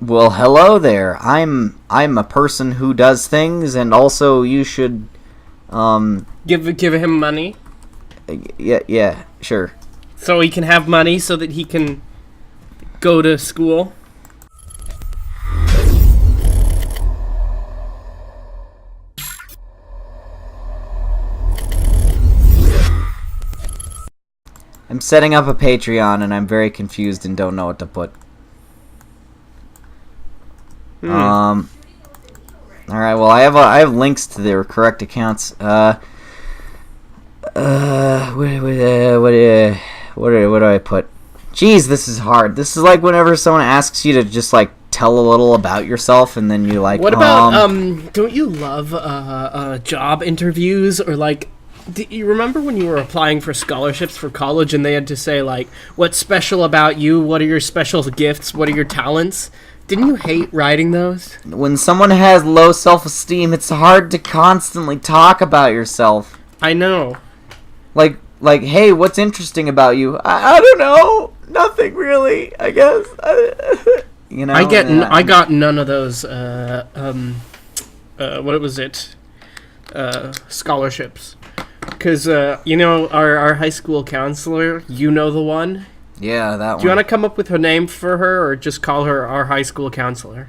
Well, hello there. I'm a person who does things, and also you should, Give him money yeah, sure. so he can have money so that he can go to school. I'm setting up a Patreon, and I'm very confused and don't know what to put. All right. Well, I have links to their correct accounts. What do I put? Jeez, this is hard. This is like whenever someone asks you to just like tell a little about yourself, and then you like. What about don't you love job interviews, or like? Do you remember when you were applying for scholarships for college and they had to say like, what's special about you? What are your special gifts? What are your talents? Didn't you hate writing those? When someone has low self-esteem, it's hard to constantly talk about yourself. I know. Like, hey, what's interesting about you? I don't know. Nothing really, I guess. You know. I got none of those. What was it? Scholarships. Because our high school counselor. You know the one. Yeah, that one. Do you want to come up with a name for her, or just call her our high school counselor?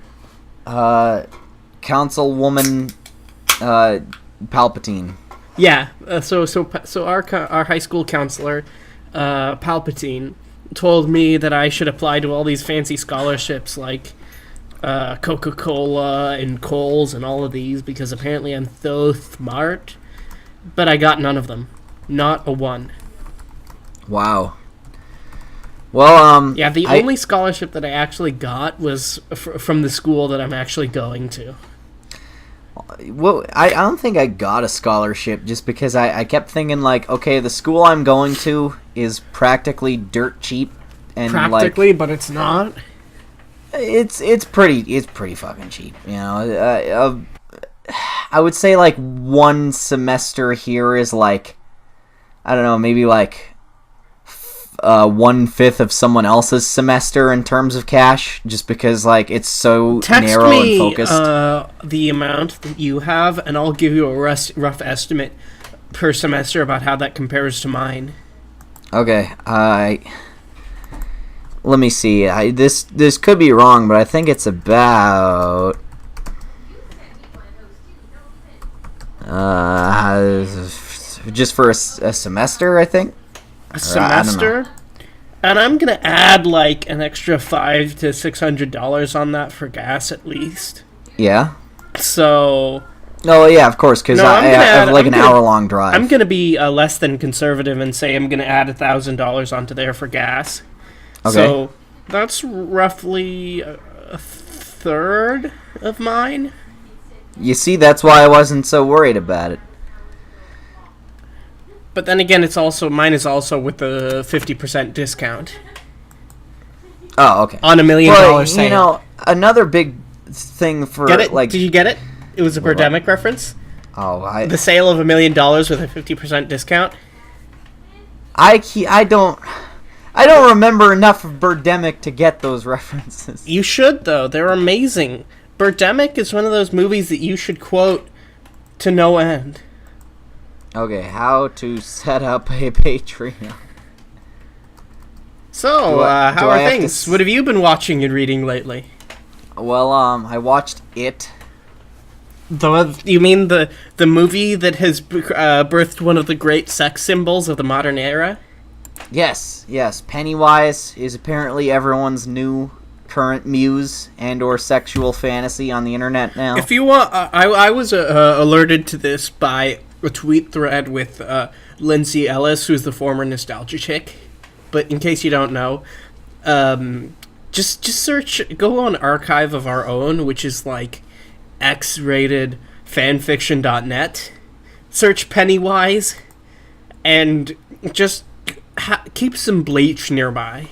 Councilwoman, Palpatine. Yeah. So our high school counselor, Palpatine, told me that I should apply to all these fancy scholarships like Coca-Cola and Kohl's and all of these because apparently I'm so smart. But I got none of them. Not a one. Wow. Well, yeah, the only scholarship that I actually got was from the school that I'm actually going to. Well, I don't think I got a scholarship just because I kept thinking, like, okay, the school I'm going to is practically dirt cheap. And practically, but it's not. It's pretty fucking cheap, you know. I would say, like, one semester here is, like, I don't know, maybe, like, 1/5 of someone else's semester in terms of cash, just because, like, it's so narrow and focused. Text me the amount that you have, and I'll give you a rough estimate per semester about how that compares to mine. Okay, let me see. This could be wrong, but I think it's about... just for a semester, I think. A semester, and I'm gonna add like an extra $500 to $600 on that for gas at least. Yeah. So. Oh yeah, of course, because I have like an hour-long drive. I'm gonna be less than conservative and say I'm gonna add $1,000 onto there for gas. Okay. So that's roughly a third of mine. You see, that's why I wasn't so worried about it. But then again, mine is also with the 50% discount. Oh, okay. On $1 million sale. You know, another big thing for get it? like. Did you get it? It was a Birdemic reference. Oh, the sale of $1 million with a 50% discount. I don't remember enough of Birdemic to get those references. You should though; they're amazing. Birdemic is one of those movies that you should quote to no end. Okay, how to set up a Patreon. So, how are things? What have you been watching and reading lately? Well, I watched It. You mean the movie that has birthed one of the great sex symbols of the modern era? Yes. Pennywise is apparently everyone's new current muse and or sexual fantasy on the internet now. If you want, I was alerted to this by a tweet thread with Lindsay Ellis, who's the former Nostalgia Chick. But in case you don't know, just search, go on Archive of Our Own, which is like X-rated fanfiction.net. Search Pennywise, and just keep some bleach nearby.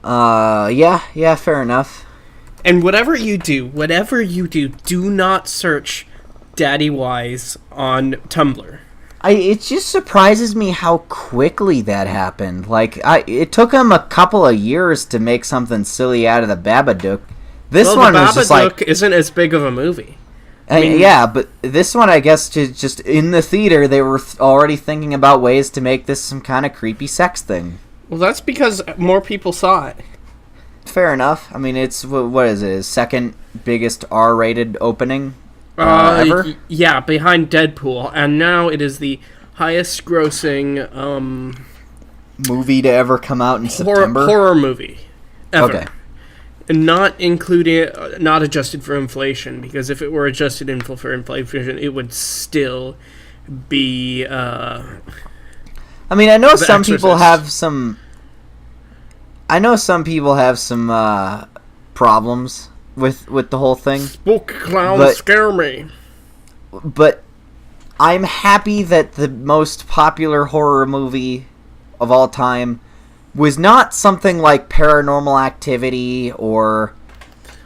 Yeah, fair enough. And whatever you do, do not search Daddy Wise on Tumblr. it just surprises me how quickly that happened. Like, it took him a couple of years to make something silly out of the Babadook. This one was just like, isn't as big of a movie. Yeah, but this one, I guess, just in the theater, they were already thinking about ways to make this some kind of creepy sex thing. Well, that's because more people saw it. Fair enough. I mean, it's, what is it, his second biggest R-rated opening ever? Yeah, behind Deadpool, and now it is the highest grossing movie to ever come out in September? Horror movie ever. Okay. And not including, not adjusted for inflation, because if it were adjusted for inflation, it would still be. I mean, I know some people have some. I know some people have some problems with the whole thing. Spooky clowns scare me. But I'm happy that the most popular horror movie of all time was not something like Paranormal Activity or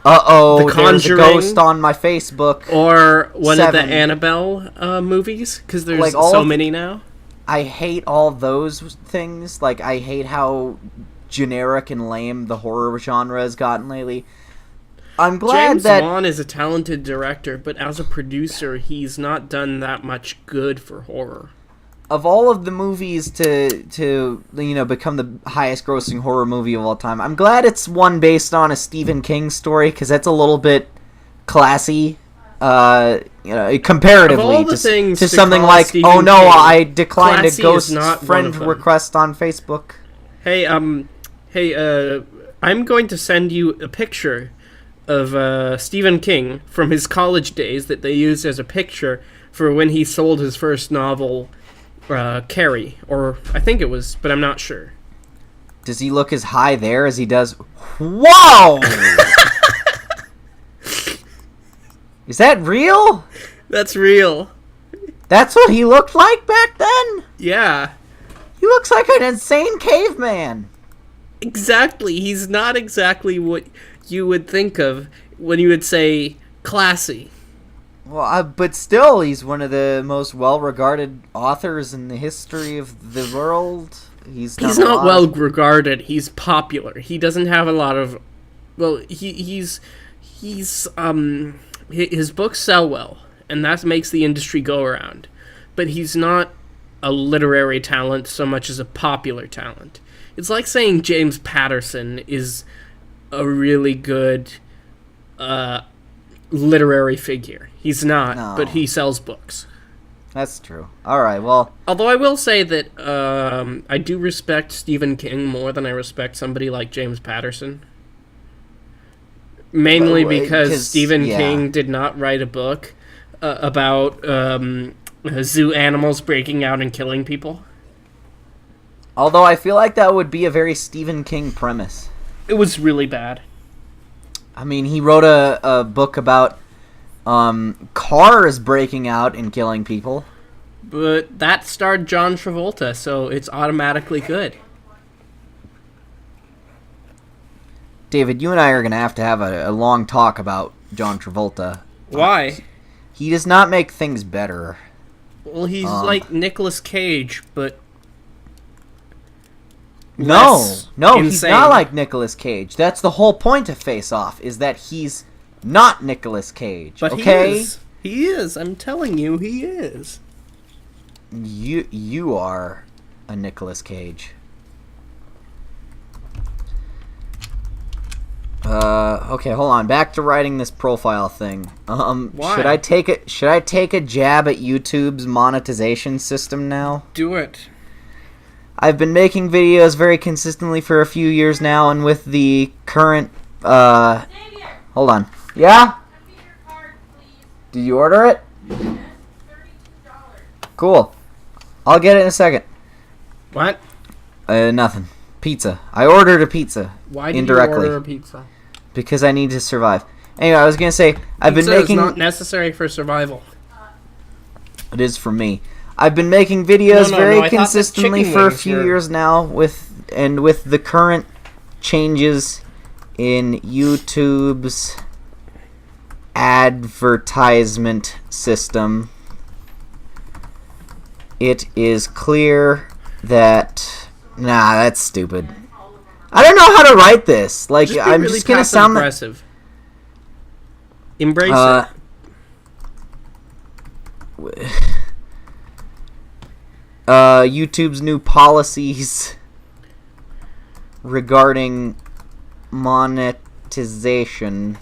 there's a ghost on my Facebook, or one of the Annabelle movies, because there's like so many now. I hate all those things. Like, I hate how generic and lame the horror genre has gotten lately. I'm glad James Wan is a talented director, but as a producer, he's not done that much good for horror. Of all of the movies to become the highest grossing horror movie of all time, I'm glad it's one based on a Stephen King story, because that's a little bit classy, comparatively to something like Stephen King, I declined a ghost friend request on Facebook. Hey, I'm going to send you a picture of Stephen King from his college days that they used as a picture for when he sold his first novel, Carrie, or I think it was, but I'm not sure. Does he look as high there as he does? Whoa! Is that real? That's real. That's what he looked like back then? Yeah. He looks like an insane caveman. Exactly. He's not exactly what you would think of when you would say classy. Well, but still, he's one of the most well-regarded authors in the history of the world. He's not well-regarded. He's popular. He doesn't have a lot of... Well, his books sell well, and that makes the industry go around. But he's not a literary talent so much as a popular talent. It's like saying James Patterson is a really good literary figure. He's not, but he sells books. That's true. All right, well... Although I will say that I do respect Stephen King more than I respect somebody like James Patterson. Mainly because Stephen King did not write a book about zoo animals breaking out and killing people. Although I feel like that would be a very Stephen King premise. It was really bad. I mean, he wrote a book about cars breaking out and killing people. But that starred John Travolta, so it's automatically good. David, you and I are going to have a long talk about John Travolta. Why? He does not make things better. Well, he's like Nicolas Cage, but... No, he's not like Nicolas Cage. That's the whole point of Face Off, is that he's not Nicolas Cage. But okay? He is. I'm telling you, he is. You are a Nicolas Cage. Okay, hold on. Back to writing this profile thing. Why? Should I take a jab at YouTube's monetization system now? Do it. I've been making videos very consistently for a few years now, and with the current, hold on. Yeah? Did you order it? Cool. I'll get it in a second. What? Nothing. Pizza. I ordered a pizza. Why did indirectly. you order a pizza? Because I need to survive. Anyway, I was gonna say, I've been making... Pizza is not necessary for survival. It is for me. I've been making videos very consistently for a few years now, with the current changes in YouTube's advertisement system. it is clear that... Nah, that's stupid. I don't know how to write this. Like, Just be I'm really just gonna sound like... aggressive. Embrace it. YouTube's new policies regarding monetization.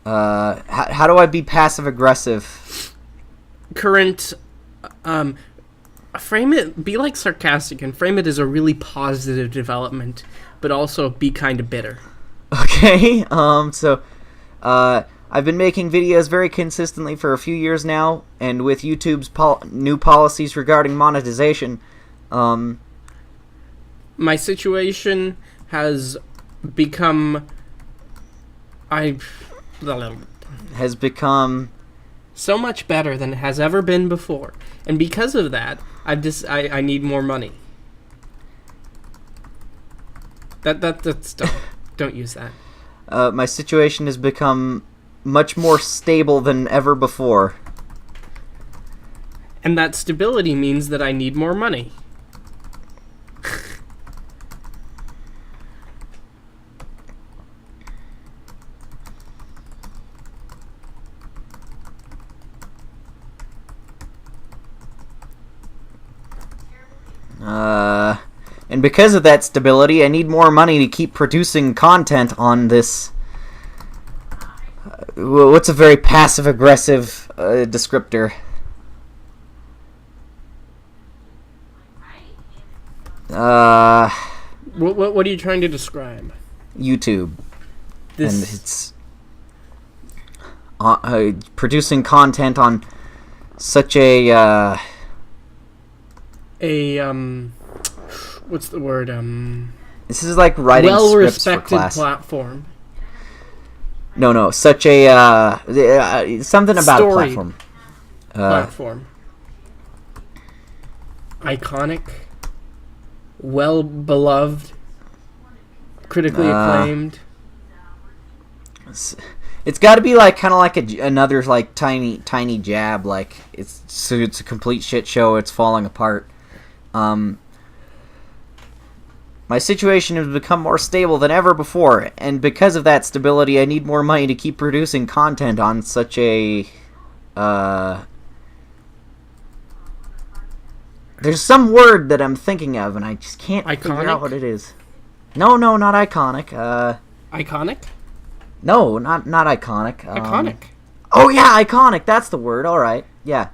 How do I be passive aggressive? Current, frame it, be like sarcastic and frame it as a really positive development, but also be kind of bitter. Okay, I've been making videos very consistently for a few years now, and with YouTube's new policies regarding monetization, my situation has become... has become... so much better than it has ever been before. And because of that, I need more money. That's dumb. Don't use that. My situation has become much more stable than ever before. And that stability means that I need more money. And because of that stability, I need more money to keep producing content on this. What's a very passive-aggressive descriptor? What are you trying to describe? YouTube. This... And it's producing content on such a what's the word? This is like writing scripts for Well-respected class. platform. No, such a something about a Story. platform. Platform. Iconic. Well-beloved. Critically acclaimed. It's got to be like kind of like another like tiny jab. Like it's a complete shit show. It's falling apart. My situation has become more stable than ever before, and because of that stability, I need more money to keep producing content on such a... There's some word that I'm thinking of, and I just can't figure Iconic? out what it is. No, not iconic. Iconic? No, not iconic. Iconic. Oh yeah, iconic. That's the word. All right. Yeah.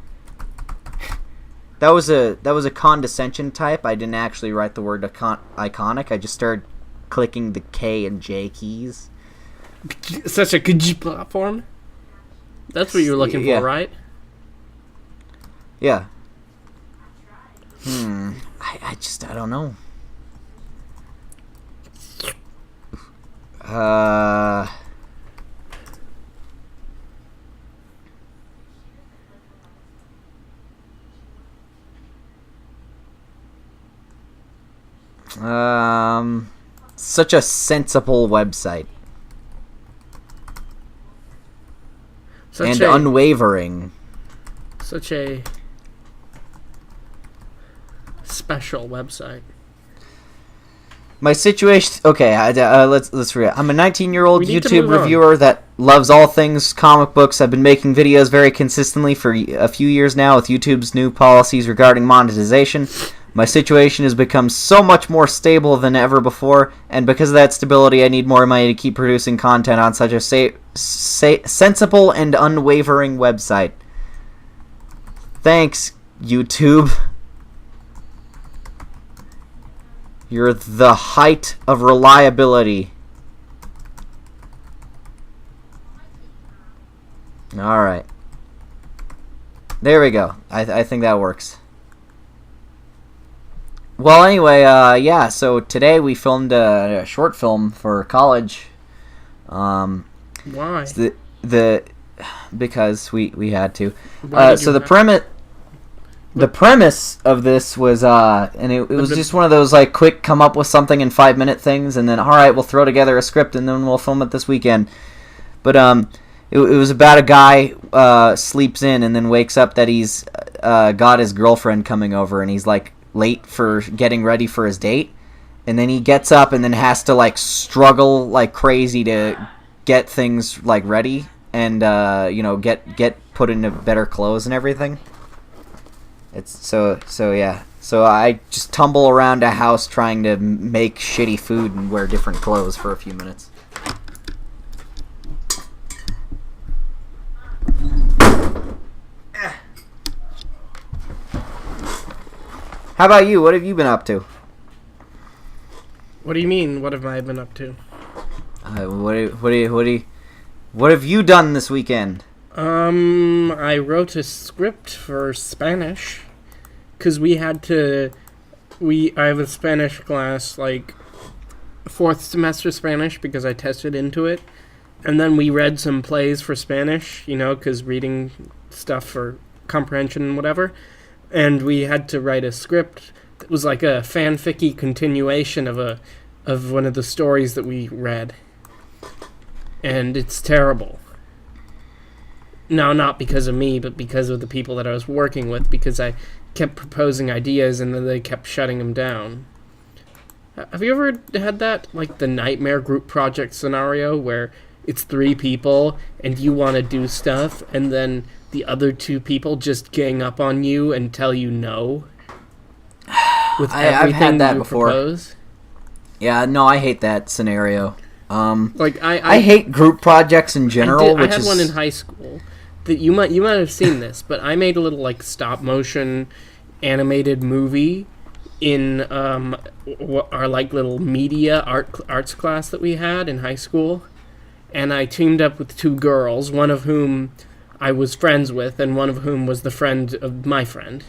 That was a condescension type. I didn't actually write the word iconic. I just started clicking the K and J keys. Such a good platform? That's what you were looking Yeah. for, right? Yeah. I don't know. Such a sensible website. Such And unwavering. Such a special website. My situation... Okay, let's read it. I'm a 19-year-old We need to YouTube move on. reviewer that loves all things comic books. I've been making videos very consistently for a few years now with YouTube's new policies regarding monetization. My situation has become so much more stable than ever before, and because of that stability, I need more money to keep producing content on such a sensible and unwavering website. Thanks, YouTube. You're the height of reliability. Alright. There we go. I think that works. Well, anyway, yeah, so today we filmed a short film for college. Why? Because we had to. Why did So you the premise of this was, and it was just one of those, like, quick come up with something in 5-minute things, and then, alright, we'll throw together a script, and then we'll film it this weekend. But, it was about a guy, sleeps in, and then wakes up that he's, got his girlfriend coming over, and he's like late for getting ready for his date, and then he gets up and then has to like struggle like crazy to get things like ready and get put into better clothes and everything. It's so yeah. So I just tumble around a house trying to make shitty food and wear different clothes for a few minutes. How about you? What have you been up to? What do you mean? What have I been up to? What have you done this weekend? I wrote a script for Spanish, cause I have a Spanish class, like, 4th semester Spanish, because I tested into it, and then we read some plays for Spanish, cause reading stuff for comprehension and whatever, and we had to write a script that was like a fanficky continuation of one of the stories that we read, and it's terrible. No, not because of me, but because of the people that I was working with, because I kept proposing ideas and then they kept shutting them down. Have you ever had that, like the nightmare group project scenario where it's 3 people and you want to do stuff and then the other 2 people just gang up on you and tell you no? With I've had that you before. propose? Yeah, no, I hate that scenario. Like I hate group projects in general. I had one in high school that you might have seen this, but I made a little like stop motion animated movie in our like little media arts class that we had in high school, and I teamed up with 2 girls, one of whom I was friends with, and one of whom was the friend of my friend,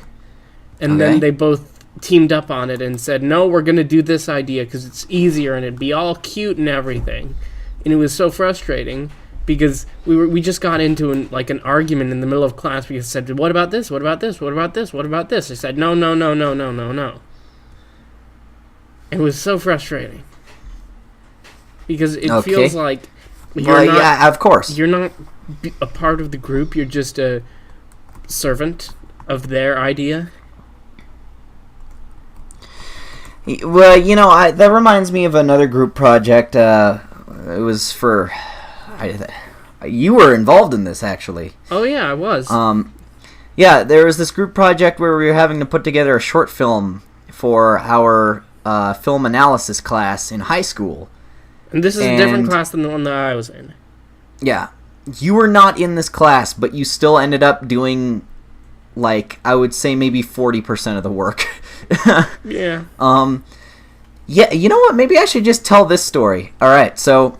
and then they both teamed up on it and said, no, we're gonna do this idea because it's easier and it'd be all cute and everything. And it was so frustrating because we just got into an argument in the middle of class because I said, what about this, what about this, what about this, what about this? I said, no. It was so frustrating because it feels like yeah, of course you're not a part of the group, you're just a servant of their idea. Well, that reminds me of another group project. It was for... you were involved in this, actually. Oh, yeah, I was. Yeah, there was this group project where we were having to put together a short film for our film analysis class in high school. And this is a different class than the one that I was in. Yeah. You were not in this class, but you still ended up doing, like, I would say maybe 40% of the work. Yeah. Yeah, you know what? Maybe I should just tell this story. All right, so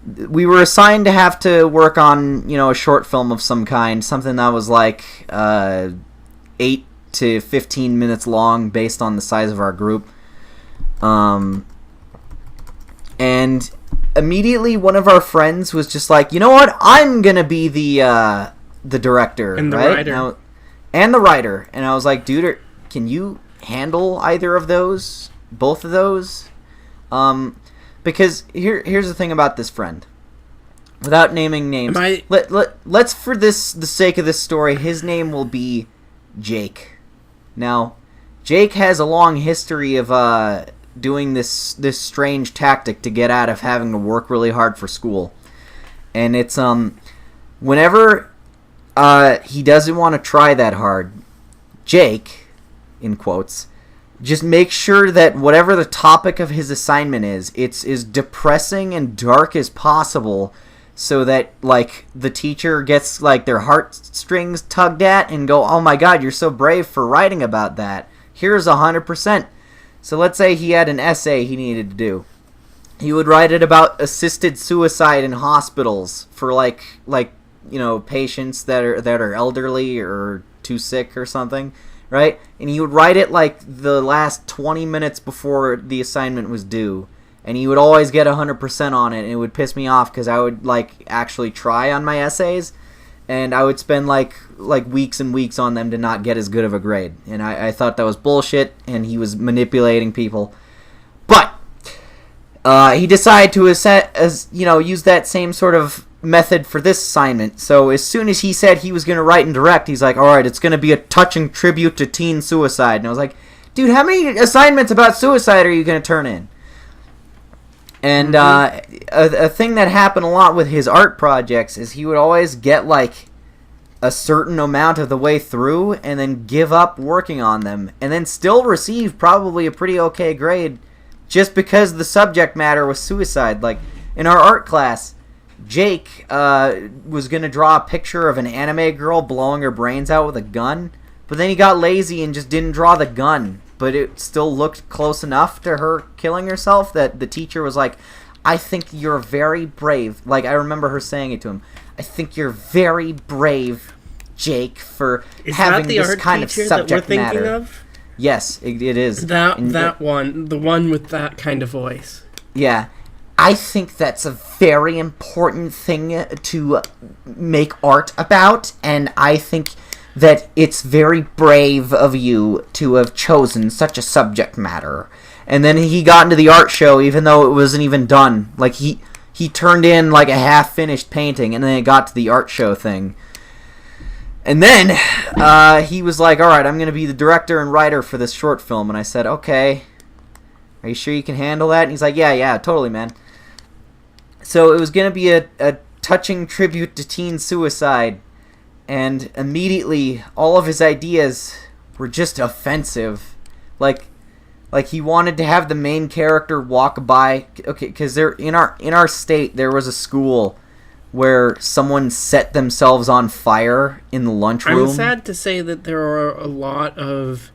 we were assigned to have to work on, a short film of some kind, something that was like 8 to 15 minutes long based on the size of our group. And immediately one of our friends was just like, you know what? I'm going to be the director. And the right? writer. And the writer. And I was like, dude, can you handle either of those? Both of those? Because here's the thing about this friend. Without naming names, let's for the sake of this story, his name will be Jake. Now, Jake has a long history of doing this strange tactic to get out of having to work really hard for school, and it's whenever he doesn't want to try that hard, Jake, in quotes, just make sure that whatever the topic of his assignment is, it's as depressing and dark as possible so that, like, the teacher gets, like, their heartstrings tugged at and go, oh my god, you're so brave for writing about that. Here's 100%. So let's say he had an essay he needed to do. He would write it about assisted suicide in hospitals for, patients that are elderly or too sick or something. Right? And he would write it like the last 20 minutes before the assignment was due. And he would always get 100% on it, and it would piss me off because I would actually try on my essays, and I would spend like weeks and weeks on them to not get as good of a grade. And I thought that was bullshit, and he was manipulating people. But he decided to use that same sort of method for this assignment. So as soon as he said he was going to write and direct, he's like, all right, it's going to be a touching tribute to teen suicide. And I was like, dude, how many assignments about suicide are you going to turn in? And a thing that happened a lot with his art projects is he would always get like a certain amount of the way through and then give up working on them and then still receive probably a pretty okay grade just because the subject matter was suicide. Like in our art class, Jake was going to draw a picture of an anime girl blowing her brains out with a gun, but then he got lazy and just didn't draw the gun. But it still looked close enough to her killing herself that the teacher was like, I think you're very brave. Like, I remember her saying it to him. I think you're very brave, Jake, for having this kind of subject matter. Of? Yes, it is. That one, the one with that kind of voice. Yeah. I think that's a very important thing to make art about, and I think that it's very brave of you to have chosen such a subject matter. And then he got into the art show even though it wasn't even done. Like, he turned in, like, a half-finished painting, and then it got to the art show thing. And then he was like, alright, I'm going to be the director and writer for this short film. And I said, okay, are you sure you can handle that? And he's like, yeah, totally, man. So it was going to be a touching tribute to teen suicide. And immediately, all of his ideas were just offensive. Like he wanted to have the main character walk by. Okay, because in our state there was a school where someone set themselves on fire in the lunchroom. I'm sad to say that there are a lot of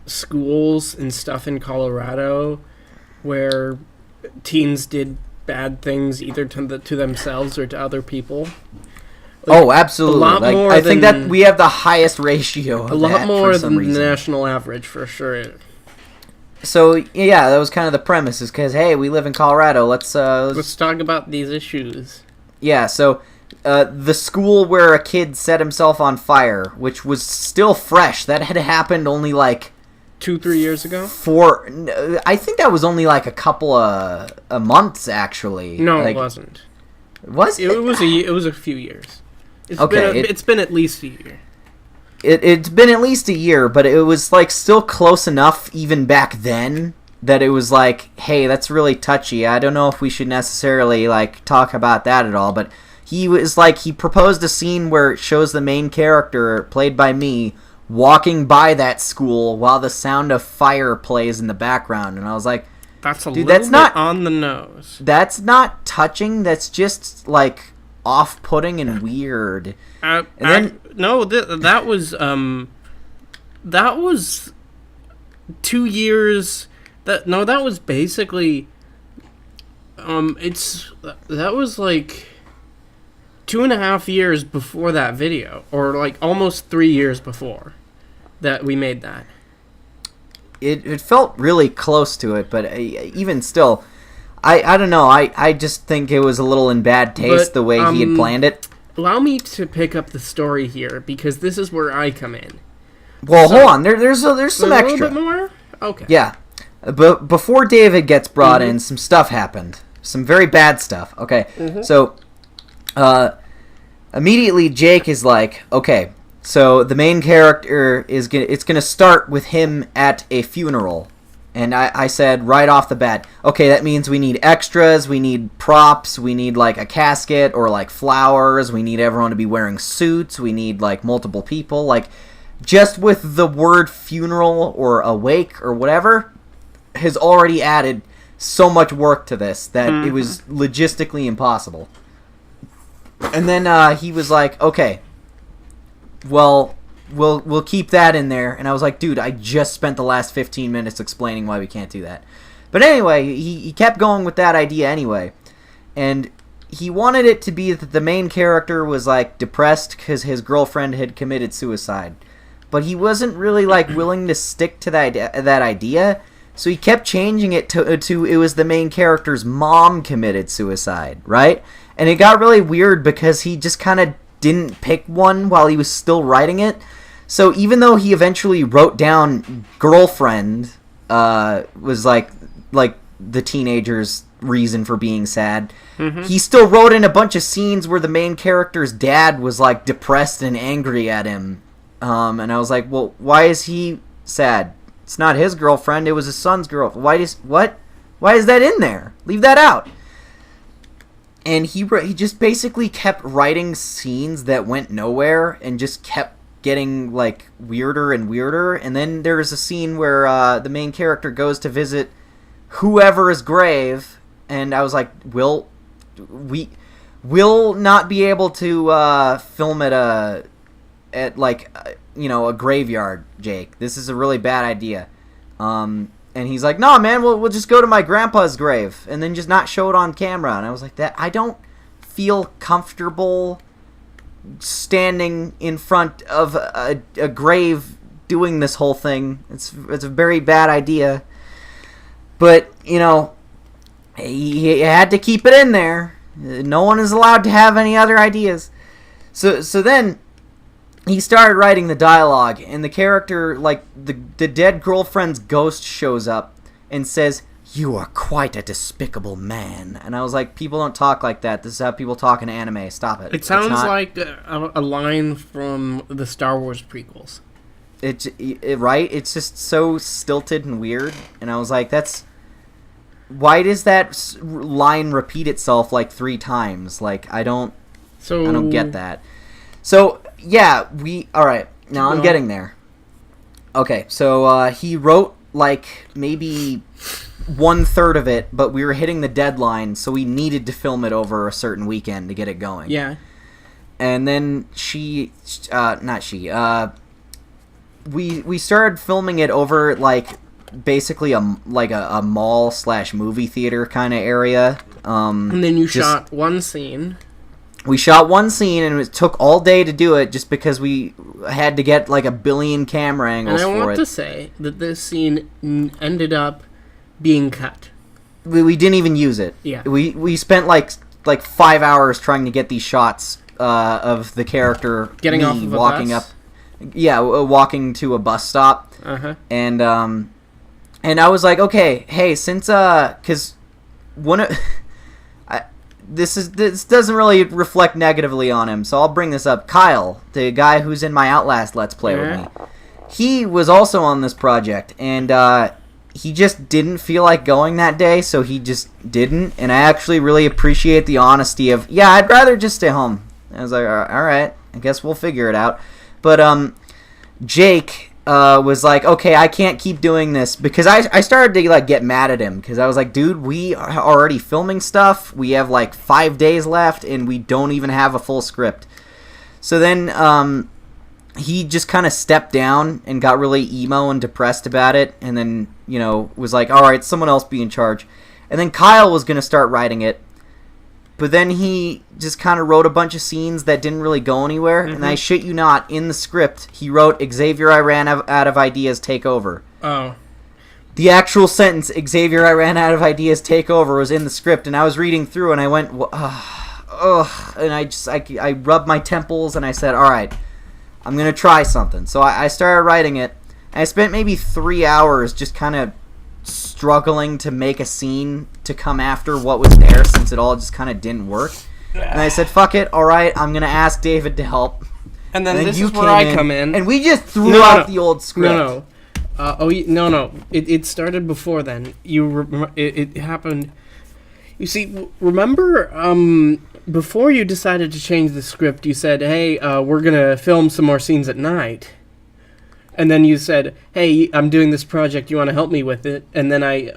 schools and stuff in Colorado where teens did bad things either to themselves or to other people. Like, absolutely. I think that we have the highest ratio of that. A lot more than the national average, for sure. So, yeah, that was kind of the premise, is because, hey, we live in Colorado, let's talk about these issues. Yeah, so, the school where a kid set himself on fire, which was still fresh, that had happened only, like... 2-3 years ago? I think that was only, like, a couple of months, actually. No, like, it wasn't. Was it? It was a few years. It's been at least a year. It's been at least a year, but it was like still close enough even back then that it was like, hey, that's really touchy. I don't know if we should necessarily like talk about that at all, but he was like, he proposed a scene where it shows the main character, played by me, walking by that school while the sound of fire plays in the background, and I was like, that's that's not on the nose. That's not touching, that's just like off-putting and weird. That was 2 years. That was basically that was like 2.5 years before that video, or like almost 3 years before that we made that. It felt really close to it, but even still, I don't know. I just think it was a little in bad taste the way he had planned it. Allow me to pick up the story here, because this is where I come in. Well, hold on. There's some extra. A little bit more? Okay. Yeah. But before David gets brought in, some stuff happened. Some very bad stuff. Okay. So, immediately Jake is like, okay, so the main character it's gonna start with him at a funeral. And I said right off the bat, okay, that means we need extras, we need props, we need like a casket or like flowers, we need everyone to be wearing suits, we need like multiple people. Like, just with the word funeral or a wake or whatever has already added so much work to this that it was logistically impossible. And then he was like, okay, well... We'll keep that in there. And I was like, dude, I just spent the last 15 minutes explaining why we can't do that. But anyway, he kept going with that idea anyway. And he wanted it to be that the main character was like depressed because his girlfriend had committed suicide. But he wasn't really like willing to stick to that idea. So he kept changing it to it was the main character's mom committed suicide, right? And it got really weird because he just kind of didn't pick one while he was still writing it. So even though he eventually wrote down girlfriend was like the teenager's reason for being sad. He still wrote in a bunch of scenes where the main character's dad was like depressed and angry at him. And I was like, well, why is he sad? It's not his girlfriend, it was his son's girlfriend. Why is that in there? Leave that out. And he just basically kept writing scenes that went nowhere and just kept getting like weirder and weirder. And then there's a scene where the main character goes to visit whoever's grave, and I was like, we'll not be able to film at a graveyard, Jake. This is a really bad idea. And he's like, no, man, we'll just go to my grandpa's grave and then just not show it on camera. And I was like, that I don't feel comfortable standing in front of a grave doing this whole thing. It's a very bad idea. But, you know, he had to keep it in there. No one is allowed to have any other ideas. So then he started writing the dialogue, and the character, like, the dead girlfriend's ghost shows up and says, "You are quite a despicable man." And I was like, people don't talk like that. This is how people talk in anime. Stop it. It sounds like a line from the Star Wars prequels. Right? It's just so stilted and weird. And I was like, why does that line repeat itself like 3 times? Like, I don't get that. So, yeah, alright, now I'm getting there. Okay, so he wrote like maybe 1/3 of it, but we were hitting the deadline, so we needed to film it over a certain weekend to get it going. Yeah. And then we started filming it over like basically a mall/movie theater kind of area. And then you shot one scene. We shot one scene, and it took all day to do it just because we had to get like a billion camera angles for it. And I want to say that this scene ended up being cut. We didn't even use it. Yeah. We spent like 5 hours trying to get these shots of the character getting off of a walking bus? up. Yeah, walking to a bus stop. Uh-huh. And I was like, okay, hey, since because one of this doesn't really reflect negatively on him, so I'll bring this up. Kyle, the guy who's in my Outlast Let's Play with me, he was also on this project, and he just didn't feel like going that day, so he just didn't. And I actually really appreciate the honesty of, yeah, I'd rather just stay home. I was like, all right, I guess we'll figure it out. But Jake was like, okay, I can't keep doing this, because I started to like get mad at him, because I was like, dude, we are already filming stuff, we have like 5 days left, and we don't even have a full script. So then he just kind of stepped down and got really emo and depressed about it, and then, you know, was like, alright, someone else be in charge. And then Kyle was going to start writing it, but then he just kind of wrote a bunch of scenes that didn't really go anywhere. Mm-hmm. And I shit you not, in the script, he wrote, Xavier, I ran out of ideas, take over. Oh. The actual sentence, Xavier, I ran out of ideas, take over, was in the script. And I was reading through, and I went, ugh. And I rubbed my temples, and I said, all right, I'm going to try something. So I started writing it. And I spent maybe 3 hours just kind of struggling to make a scene to come after what was there, since it all just kind of didn't work. And I said, fuck it, alright, I'm gonna ask David to help. And then this is where I come in. And we just threw out the old script. No. It started before then. It happened. You see, remember, before you decided to change the script, you said, hey, we're gonna film some more scenes at night. And then you said, hey, I'm doing this project, you want to help me with it? And then I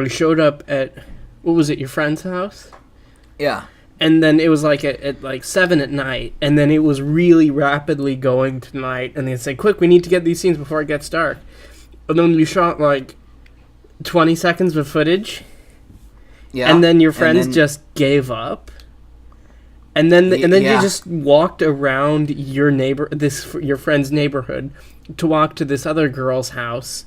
showed up at, what was it, your friend's house? Yeah. And then it was like at like 7 at night, and then it was really rapidly going to night, and they said, quick, we need to get these scenes before it gets dark. And then we shot like 20 seconds of footage, and then your friends just gave up. And then you just walked around your your friend's neighborhood to walk to this other girl's house.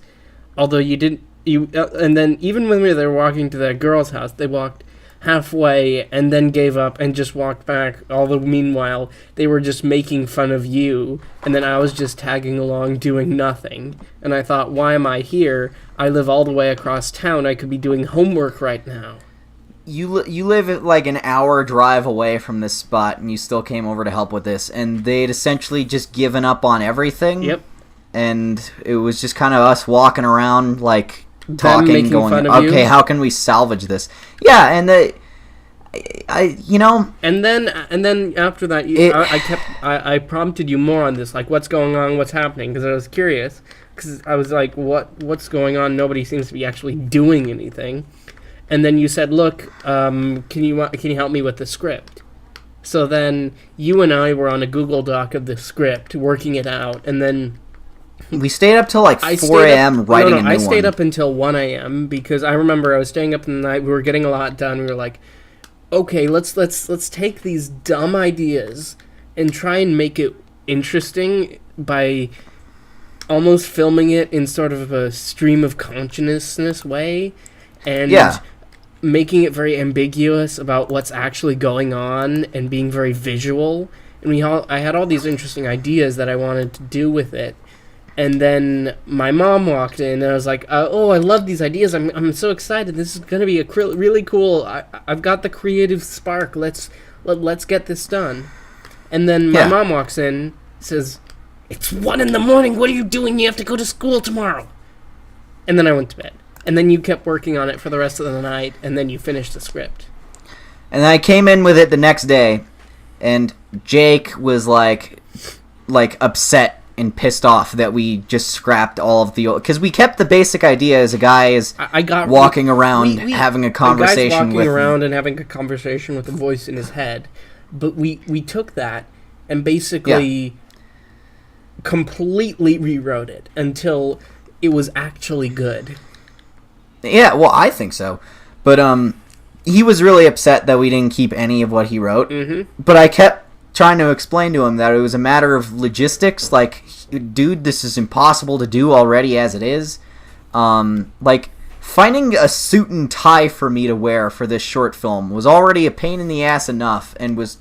Although and then even when they were walking to that girl's house, they walked halfway and then gave up and just walked back. Although meanwhile, they were just making fun of you, and then I was just tagging along doing nothing. And I thought, why am I here? I live all the way across town. I could be doing homework right now. you live at like an hour drive away from this spot, and you still came over to help with this, and they'd essentially just given up on everything. Yep. And it was just kind of us walking around, like, Them talking, making going, fun of okay, you. how can we salvage this? Yeah, and And then after that, I prompted you more on this, like, what's going on, what's happening, because I was curious, because I was like, what's going on? Nobody seems to be actually doing anything. And then you said, look, can you help me with the script? So then you and I were on a Google Doc of the script, working it out, and then we stayed up till like 4 a.m. writing a new one. I stayed up until 1 a.m. because I remember I was staying up in the night. We were getting a lot done. We were like, okay, let's take these dumb ideas and try and make it interesting by almost filming it in sort of a stream of consciousness way, and making it very ambiguous about what's actually going on and being very visual. And I had all these interesting ideas that I wanted to do with it. And then my mom walked in, and I was like, "Oh, I love these ideas! I'm so excited! This is gonna be really cool! I've got the creative spark. Let's get this done." And then my mom walks in, says, "It's 1 a.m. What are you doing? You have to go to school tomorrow." And then I went to bed. And then you kept working on it for the rest of the night, and then you finished the script. And then I came in with it the next day, and Jake was like upset and pissed off that we just scrapped all of the old... Because we kept the basic idea as a guy is walking around having a conversation walking with... around and having a conversation with a voice in his head. But we took that and basically completely rewrote it until it was actually good. Yeah, well, I think so. But he was really upset that we didn't keep any of what he wrote. Mm-hmm. But I kept trying to explain to him that it was a matter of logistics. Like, dude, this is impossible to do already as it is. Like, finding a suit and tie for me to wear for this short film was already a pain in the ass enough, and was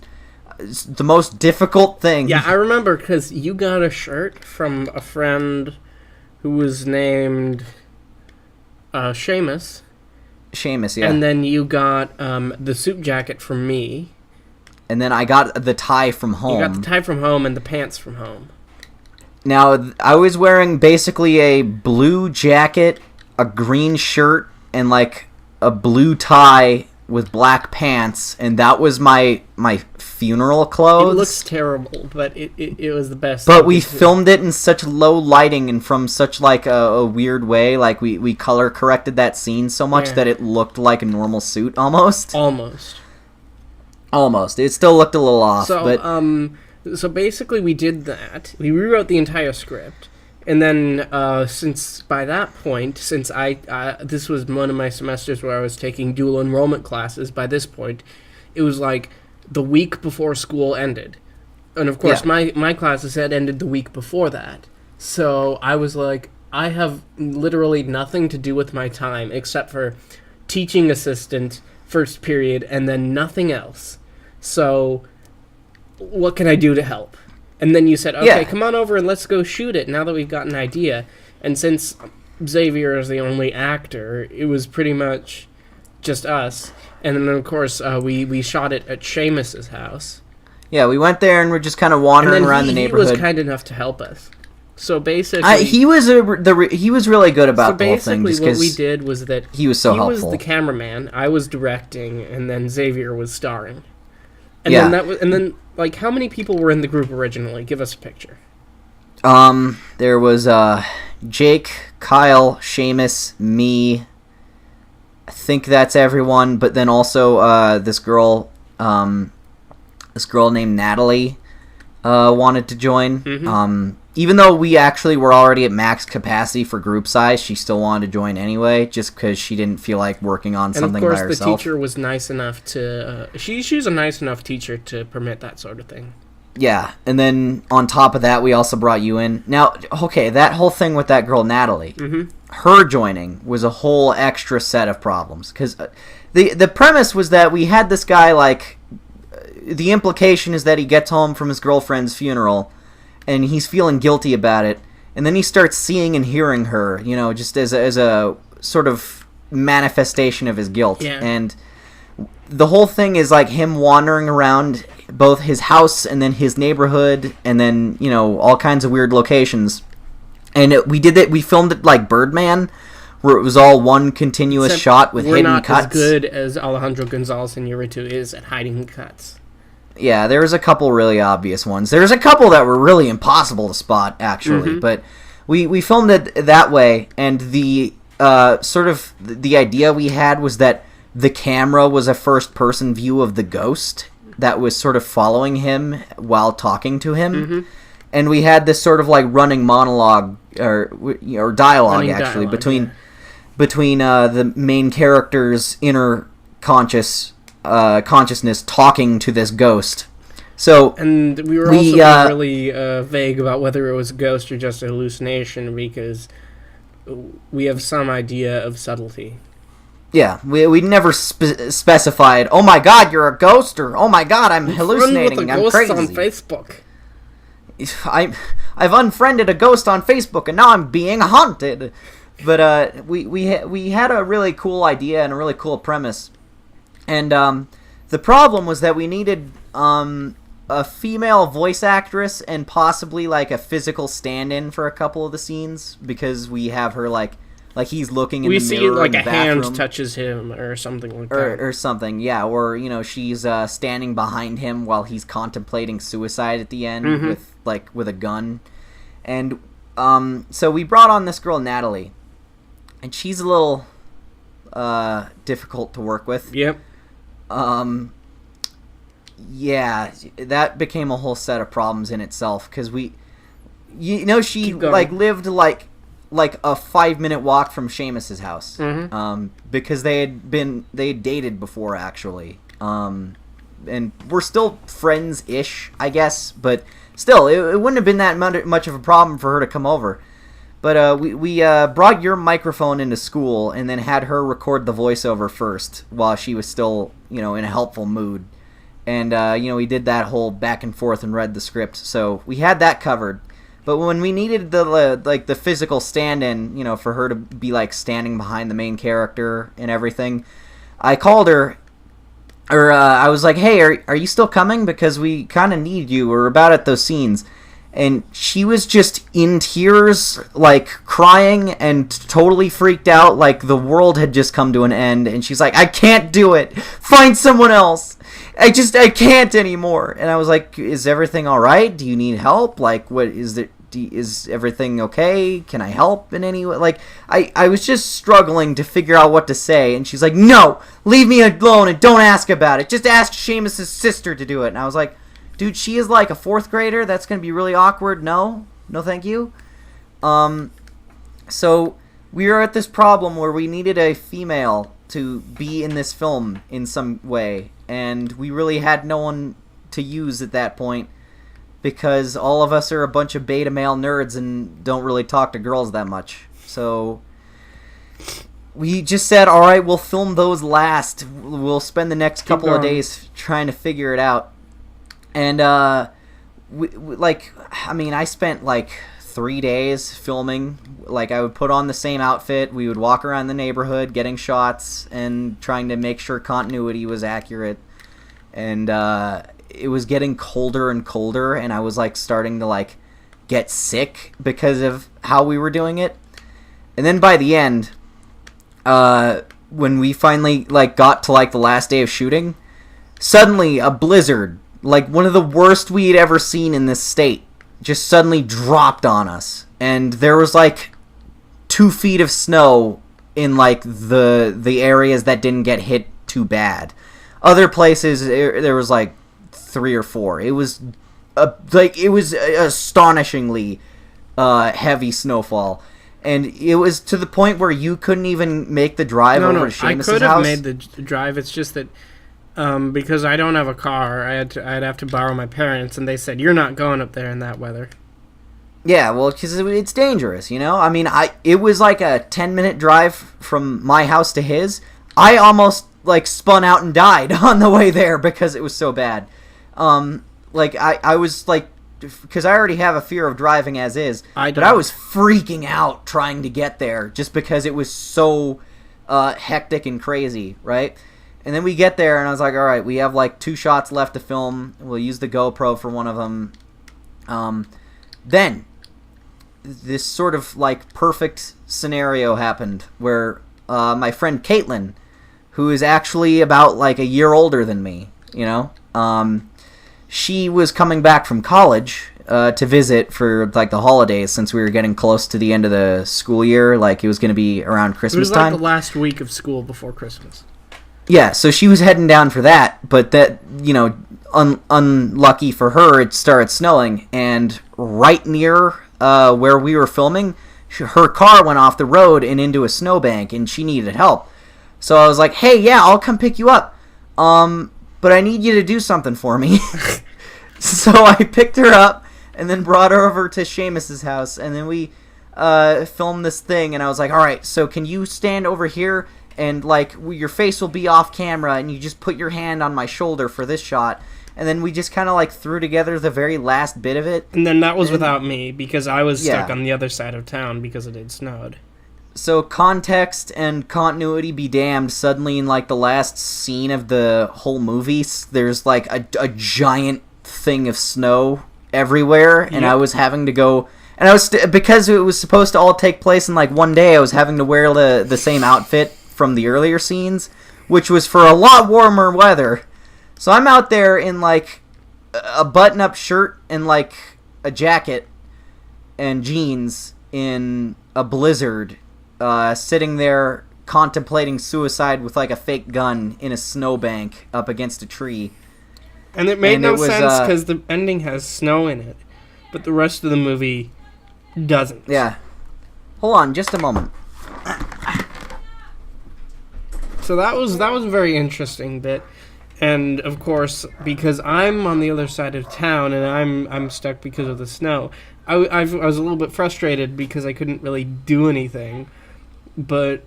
the most difficult thing. Yeah, I remember, because you got a shirt from a friend who was named Seamus. Seamus, yeah. And then you got the suit jacket from me. And then I got the tie from home. You got the tie from home and the pants from home. Now, I was wearing basically a blue jacket, a green shirt, and like a blue tie with black pants, and that was my funeral clothes. It looks terrible, but it was the best. But we filmed it in such low lighting and from such like a weird way. Like we color corrected that scene so much that it looked like a normal suit almost. Almost. It still looked a little off. So basically we did that. We rewrote the entire script. And then since by that point, since this was one of my semesters where I was taking dual enrollment classes, by this point, it was like the week before school ended. And of course, my classes had ended the week before that. So I was like, I have literally nothing to do with my time except for teaching assistant, first period, and then nothing else. So what can I do to help? And then you said, okay, come on over and let's go shoot it now that we've got an idea. And since Xavier is the only actor, it was pretty much just us. And then, of course, we shot it at Seamus's house. Yeah, we went there and we're just kind of wandering around the neighborhood. He was kind enough to help us. So basically... he was really good about the whole thing. So basically what we did was that... He was so helpful. He was the cameraman, I was directing, and then Xavier was starring. And then like, how many people were in the group originally? Give us a picture. There was Jake, Kyle, Seamus, me. I think that's everyone. But then also this girl named Natalie wanted to join. Mm-hmm. Even though we actually were already at max capacity for group size, she still wanted to join anyway, just because she didn't feel like working on something by herself. And of course, the teacher was nice enough to... she's a nice enough teacher to permit that sort of thing. Yeah, and then on top of that, we also brought you in. Now, okay, that whole thing with that girl, Natalie, her joining was a whole extra set of problems. Because the premise was that we had this guy, like... The implication is that he gets home from his girlfriend's funeral... and he's feeling guilty about it, and then he starts seeing and hearing her, just as a sort of manifestation of his guilt. Yeah. And the whole thing is like him wandering around both his house and then his neighborhood and then, you know, all kinds of weird locations. And we filmed it like Birdman, where it was all one continuous shot with hidden cuts. We're not as good as Alejandro Gonzalez Iñárritu is at hiding cuts. Yeah, there was a couple really obvious ones. There's a couple that were really impossible to spot, actually. But we filmed it that way, and the sort of the idea we had was that the camera was a first-person view of the ghost that was sort of following him while talking to him. And we had this sort of like running monologue or dialogue between the main character's inner consciousness talking to this ghost. So and we were also really vague about whether it was a ghost or just a hallucination because we have some idea of subtlety. Yeah, we never specified, oh my god, you're a ghost, or oh my god, I'm hallucinating, I'm crazy. On Facebook. I've unfriended a ghost on Facebook, and now I'm being haunted. But we had a really cool idea and a really cool premise. And the problem was that we needed a female voice actress and possibly like a physical stand-in for a couple of the scenes, because we have her like he's looking in the mirror like in the bathroom. We see like a hand touches him or something like that. Or something, yeah. Or, you know, she's standing behind him while he's contemplating suicide at the end with a gun. And so we brought on this girl, Natalie. And she's a little difficult to work with. Yep. Yeah, that became a whole set of problems in itself, because she like lived like a 5-minute walk from Seamus's house, because they had dated before, actually, and we're still friends-ish, I guess, but still, it wouldn't have been that much of a problem for her to come over. But we brought your microphone into school and then had her record the voiceover first while she was still, you know, in a helpful mood. And, you know, we did that whole back and forth and read the script. So we had that covered. But when we needed the physical stand-in, you know, for her to be, like, standing behind the main character and everything, I called her, or I was like, hey, are you still coming? Because we kind of need you. We're about at those scenes. And she was just in tears, like, crying and totally freaked out, like the world had just come to an end. And she's like, I can't do it. Find someone else. I can't anymore. And I was like, is everything all right? Do you need help? Like, what is it? Is everything okay? Can I help in any way? Like, I was just struggling to figure out what to say. And she's like, no, leave me alone and don't ask about it. Just ask Seamus's sister to do it. And I was like, dude, she is like a 4th grader. That's going to be really awkward. No, thank you. So we were at this problem where we needed a female to be in this film in some way. And we really had no one to use at that point, because all of us are a bunch of beta male nerds and don't really talk to girls that much. So we just said, all right, we'll film those last. We'll spend the next couple of days trying to figure it out. And, I spent, 3 days filming. Like, I would put on the same outfit. We would walk around the neighborhood getting shots and trying to make sure continuity was accurate. And, it was getting colder and colder, and I was, starting to, get sick because of how we were doing it. And then by the end, when we finally, got to, the last day of shooting, suddenly a blizzard, one of the worst we had ever seen in this state, just suddenly dropped on us. And there was, 2 feet of snow in, the areas that didn't get hit too bad. Other places, there was, 3 or 4. It was, astonishingly heavy snowfall. And it was to the point where you couldn't even make the drive over to Seamus's house. I could have made the drive. It's just that because I don't have a car, I'd have to borrow my parents, and they said, you're not going up there in that weather. Yeah, well, because it's dangerous, you know? I mean, it was a 10-minute drive from my house to his. I almost, spun out and died on the way there because it was so bad. I was, because I already have a fear of driving as is, but I was freaking out trying to get there just because it was so hectic and crazy, right? And then we get there, and I was like, all right, we have like 2 shots left to film. We'll use the GoPro for one of them. Then, this sort of like perfect scenario happened where my friend Caitlin, who is actually about like a year older than me, she was coming back from college to visit for like the holidays, since we were getting close to the end of the school year. Like it was going to be around Christmas time. It was like the last week of school before Christmas. Yeah, so she was heading down for that, but that, unlucky for her, it started snowing, and right near where we were filming, her car went off the road and into a snowbank, and she needed help. So I was like, hey, yeah, I'll come pick you up, but I need you to do something for me. So I picked her up, and then brought her over to Seamus's house, and then we filmed this thing, and I was like, all right, so can you stand over here? And, like, your face will be off camera, and you just put your hand on my shoulder for this shot. And then we just kind of, like, threw together the very last bit of it. And then that was without me, because I was stuck on the other side of town because it had snowed. So context and continuity be damned, suddenly in, like, the last scene of the whole movie, there's, like, a giant thing of snow everywhere. And I was having to go... And I was... because it was supposed to all take place in, like, one day, I was having to wear the same outfit from the earlier scenes, which was for a lot warmer weather. So I'm out there in like a button-up shirt and like a jacket and jeans in a blizzard, sitting there contemplating suicide with like a fake gun in a snowbank up against a tree. And it made no sense because the ending has snow in it, but the rest of the movie doesn't. Yeah. Hold on, just a moment. So that was a very interesting bit, and of course, because I'm on the other side of town and I'm stuck because of the snow, I was a little bit frustrated because I couldn't really do anything, but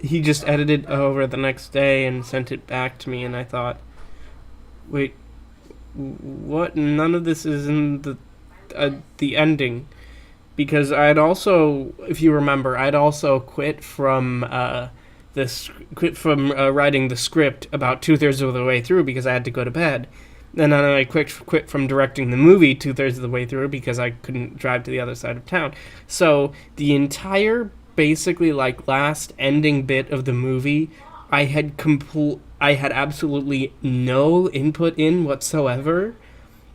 he just edited over the next day and sent it back to me, and I thought, wait, what? None of this is in the ending, because I'd also, if you remember, I'd also quit from writing the script about 2/3 of the way through because I had to go to bed. And then I quit from directing the movie 2/3 of the way through because I couldn't drive to the other side of town. So the entire, basically, like, last ending bit of the movie, I had absolutely no input in whatsoever.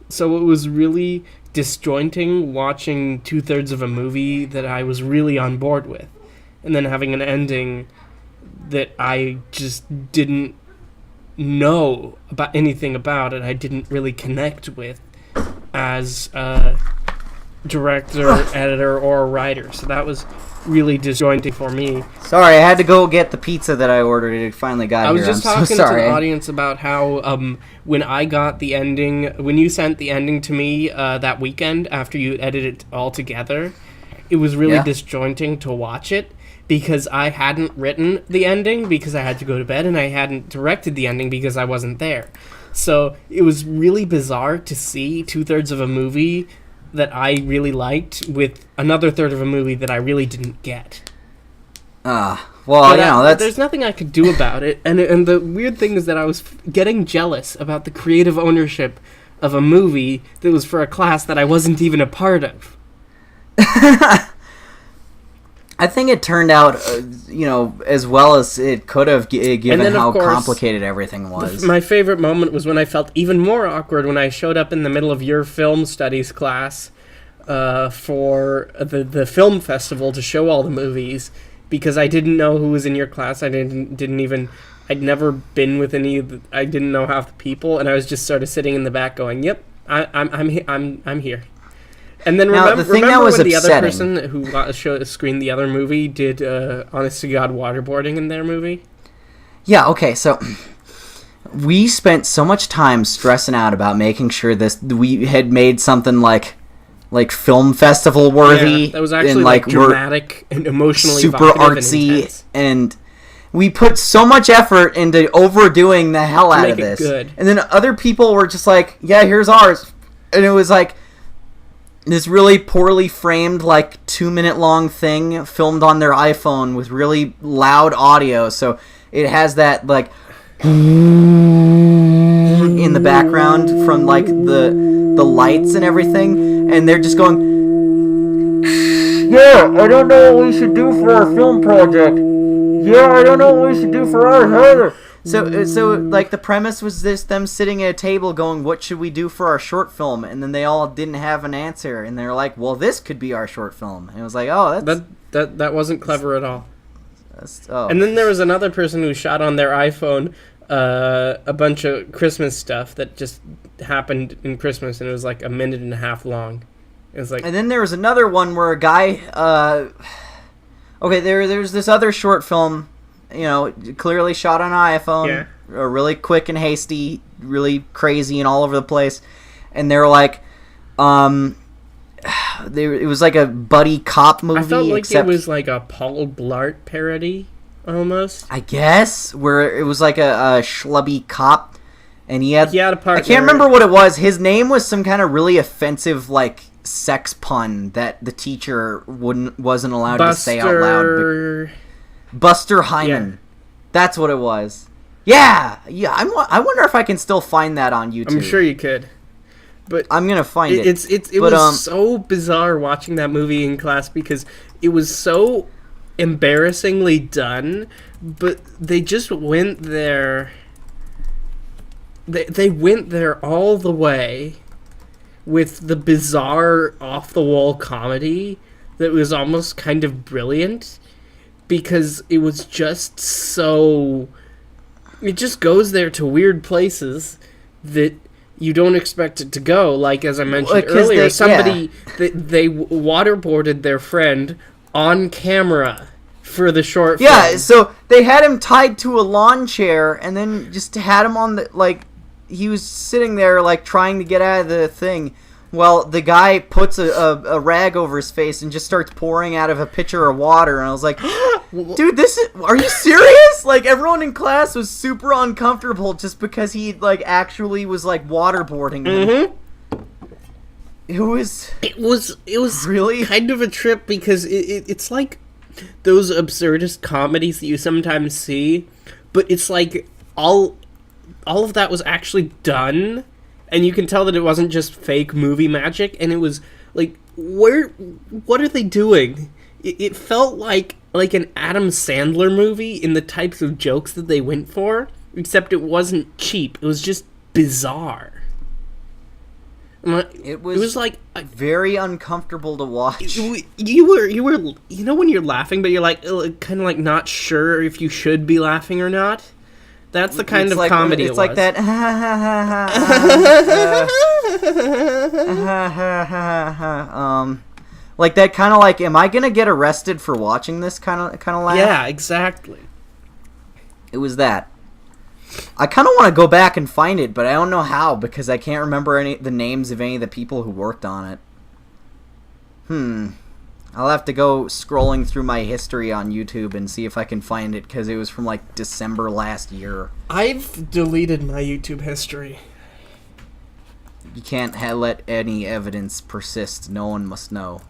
So it was really disjointing watching 2/3 of a movie that I was really on board with, and then having an ending that I just didn't know about anything about it. I didn't really connect with as a director, editor, or writer. So that was really disjointing for me. Sorry, I had to go get the pizza that I ordered. It finally got here. I was just talking to the audience about how when I got the ending, when you sent the ending to me that weekend after you edited it all together, it was really disjointing to watch it because I hadn't written the ending because I had to go to bed, and I hadn't directed the ending because I wasn't there. So it was really bizarre to see 2/3 of a movie that I really liked with another third of a movie that I really didn't get. Well, that's... There's nothing I could do about it, and the weird thing is that I was getting jealous about the creative ownership of a movie that was for a class that I wasn't even a part of. I think it turned out, as well as it could have, given how complicated everything was. My favorite moment was when I felt even more awkward when I showed up in the middle of your film studies class for the film festival to show all the movies, because I didn't know who was in your class. I'd never been with I didn't know half the people, and I was just sort of sitting in the back going, "Yep, I'm here." And then remember when the other person who screened the other movie did honest to God waterboarding in their movie? Yeah, okay, so we spent so much time stressing out about making sure we had made something like film festival worthy. Yeah, that was actually like dramatic and emotionally super artsy, and we put so much effort into overdoing the hell out of this. Good. And then other people were just like, "Yeah, here's ours," and it was like this really poorly framed, like 2-minute long thing filmed on their iPhone with really loud audio. So it has that like in the background from like the lights and everything, and they're just going, yeah, I don't know what we should do for our film project. Yeah, I don't know what we should do for ours either. So like the premise was them sitting at a table going, what should we do for our short film? And then they all didn't have an answer, and they're like, well, this could be our short film. And it was like, oh, that wasn't clever at all. Oh. And then there was another person who shot on their iPhone a bunch of Christmas stuff that just happened in Christmas, and it was like a minute and a half long. It was like, and then there was another one where a guy, there's this other short film, clearly shot on an iPhone, really quick and hasty, really crazy and all over the place, and they're like, it was like a buddy cop movie. I felt like it was like a Paul Blart parody, almost. I guess, where it was like a schlubby cop, and he had a partner. I can't remember what it was. His name was some kind of really offensive, like, sex pun that the teacher wasn't allowed to say out loud. Buster Hyman. Yeah. That's what it was. Yeah. I wonder if I can still find that on YouTube. I'm sure you could. But I'm gonna find it. It was so bizarre watching that movie in class because it was so embarrassingly done, but they just went there. They went there all the way with the bizarre off-the-wall comedy that was almost kind of brilliant because it was just so... It just goes there to weird places that you don't expect it to go. Like, as I mentioned earlier, they waterboarded their friend on camera for the short film. Yeah, so they had him tied to a lawn chair and then just had him on the, like... He was sitting there, like, trying to get out of the thing. Well, the guy puts a rag over his face and just starts pouring out of a pitcher of water. And I was like, dude, are you serious? Like, everyone in class was super uncomfortable just because he, like, actually was, like, waterboarding him. Mm-hmm. It was really kind of a trip because it's like those absurdist comedies that you sometimes see, but it's like all of that was actually done, and you can tell that it wasn't just fake movie magic, and it was like, what are they doing? It felt like an Adam Sandler movie in the types of jokes that they went for, except it wasn't cheap. It was just bizarre. It was like very uncomfortable to watch. You were when you're laughing, but you're like kind of like not sure if you should be laughing or not. That's the kind of comedy it was. It's like that, like that kind of like, am I gonna get arrested for watching this kind of laugh? Yeah, exactly. It was that. I kind of want to go back and find it, but I don't know how because I can't remember the names of any of the people who worked on it. I'll have to go scrolling through my history on YouTube and see if I can find it, because it was from, like, December last year. I've deleted my YouTube history. You can't let any evidence persist. No one must know.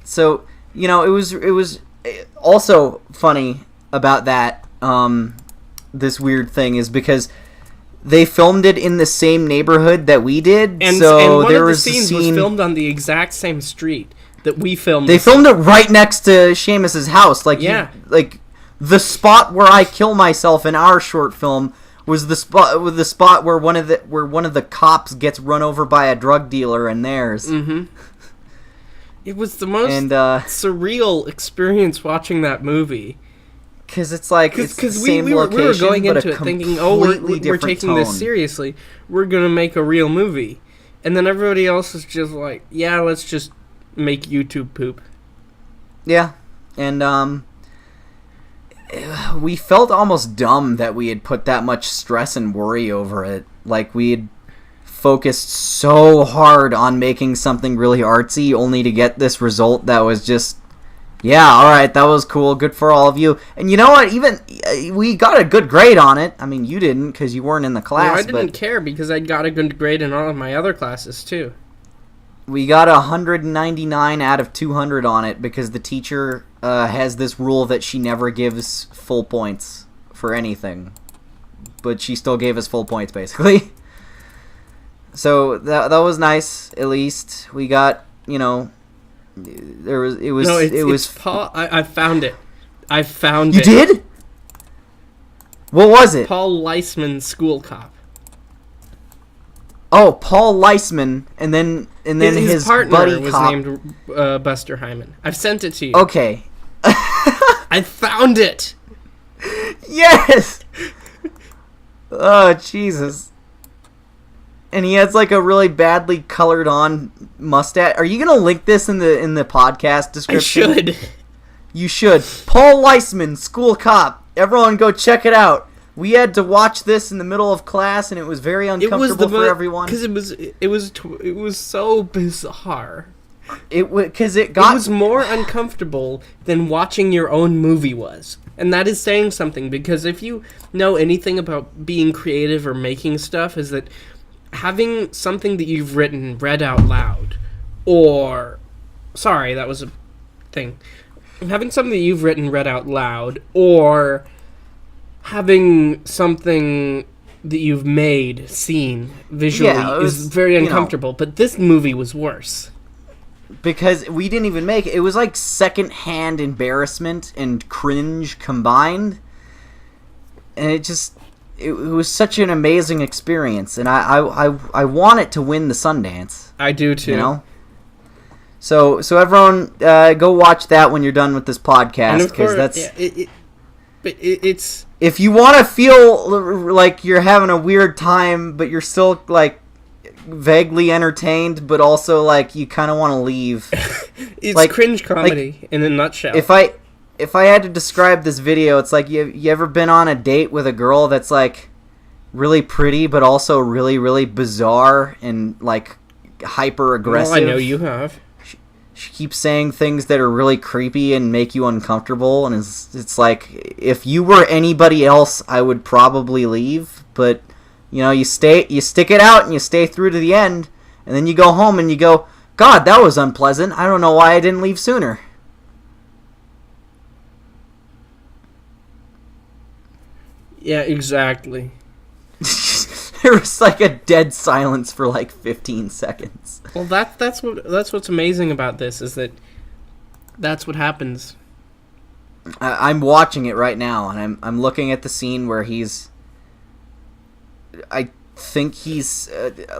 So, it was also funny about that, this weird thing is because... They filmed it in the same neighborhood that we did, and one of the scenes was filmed on the exact same street that we filmed. They filmed it right next to Seamus's house. Like, yeah. The spot where I kill myself in our short film was the spot where one of the cops gets run over by a drug dealer in theirs. Mm-hmm. It was the most surreal experience watching that movie. Because it's like it's the same location, we were going into it thinking, we're taking this seriously. We're going to make a real movie. And then everybody else is just like, yeah, let's just make YouTube poop. Yeah. And we felt almost dumb that we had put that much stress and worry over it. Like, we had focused so hard on making something really artsy only to get this result that was just... Yeah, alright, that was cool. Good for all of you. And you know what? Even we got a good grade on it. I mean, you didn't because you weren't in the class. No, I didn't care because I got a good grade in all of my other classes, too. We got 199 out of 200 on it because the teacher has this rule that she never gives full points for anything, but she still gave us full points basically. So that was nice. At least we got, you know, it's Paul. I found it. I found it. You did? What was it? Paul Leisman, School Cop. Oh, Paul Leisman, and then his partner buddy was cop named Buster Hyman. I've sent it to you. Okay. I found it. Yes. Oh Jesus. And he has like a really badly colored on mustache. Are you gonna link this in the podcast description? I should. You should. Paul Leisman, School Cop. Everyone go check it out. We had to watch this in the middle of class, and it was very uncomfortable for everyone. Because it was so bizarre. It was more uncomfortable than watching your own movie was. And that is saying something, because if you know anything about being creative or making stuff, is that having something that you've written read out loud, or... Sorry, that was a thing. Having something that you've written read out loud, or having something that you've made seen visually is very uncomfortable. But this movie was worse. Because we didn't even make it. It was like secondhand embarrassment and cringe combined. And it was such an amazing experience. And I want it to win the Sundance. I do too. You know? So everyone, go watch that when you're done with this podcast. Because that's... it's... If you want to feel like you're having a weird time, but you're still, like, vaguely entertained, but also, like, you kind of want to leave. It's like, cringe comedy in a nutshell. If I had to describe this video, it's like, you ever been on a date with a girl that's, like, really pretty, but also really, really bizarre and, like, hyper-aggressive? Well, I know you have. She keeps saying things that are really creepy and make you uncomfortable, and it's like, if you were anybody else, I would probably leave, but, you know, you stick it out and you stay through to the end, and then you go home and you go, God, that was unpleasant. I don't know why I didn't leave sooner. Yeah, exactly. There was like a dead silence for like 15 seconds. Well, that's what's amazing about this, is that that's what happens. I'm watching it right now, and I'm looking at the scene where I think he's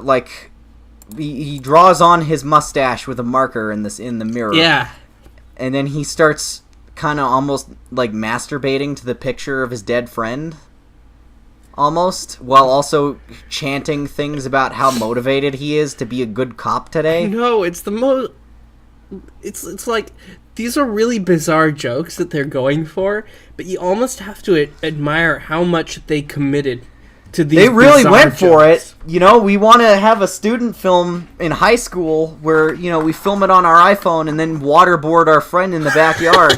like he draws on his mustache with a marker in the mirror. Yeah. And then he starts kind of almost like masturbating to the picture of his dead friend. Almost, while also chanting things about how motivated he is to be a good cop today. No, it's the most... It's like, these are really bizarre jokes that they're going for, but you almost have to admire how much they committed to these. They really went for it. You know, we want to have a student film in high school where, you know, we film it on our iPhone and then waterboard our friend in the backyard.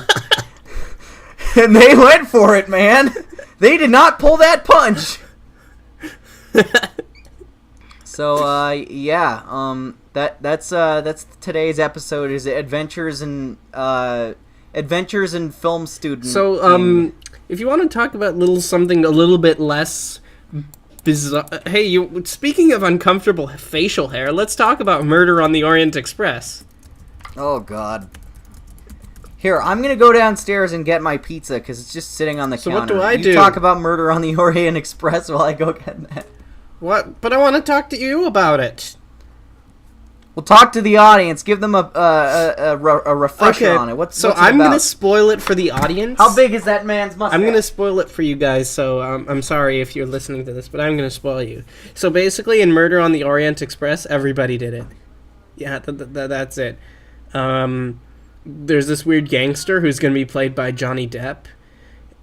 And they went for it, man. They did not pull that punch. So, yeah, that's today's episode. Is Adventures in Film Student. So, if you want to talk about something a little bit less bizarre, hey, speaking of uncomfortable facial hair, let's talk about Murder on the Orient Express. Oh God. Here, I'm going to go downstairs and get my pizza because it's just sitting on the counter. So what do I do? You talk about Murder on the Orient Express while I go get that. What? But I want to talk to you about it. Well, talk to the audience. Give them a refresher on it. What's I'm going to spoil it for the audience. How big is that man's mustache? I'm going to spoil it for you guys, so I'm sorry if you're listening to this, but I'm going to spoil you. So basically, in Murder on the Orient Express, everybody did it. Yeah, that's it. There's this weird gangster who's going to be played by Johnny Depp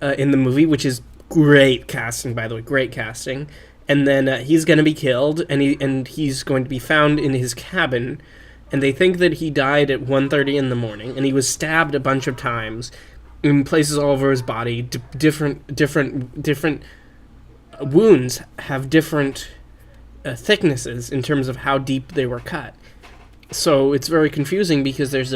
in the movie, which is great casting, by the way, great casting. And then he's going to be killed, and he's going to be found in his cabin, and they think that he died at 1:30 in the morning, and he was stabbed a bunch of times in places all over his body. Different wounds have different thicknesses in terms of how deep they were cut. So it's very confusing because there's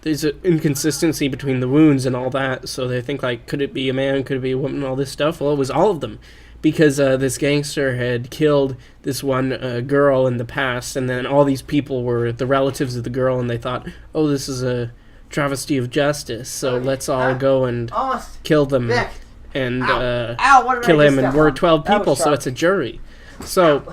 there's an inconsistency between the wounds and all that, so they think, like, could it be a man, could it be a woman, all this stuff? Well, it was all of them, because this gangster had killed this one girl in the past, and then all these people were the relatives of the girl, and they thought, oh, this is a travesty of justice, so let's all go and kill them and kill him, and we're 12 people, so it's a jury. So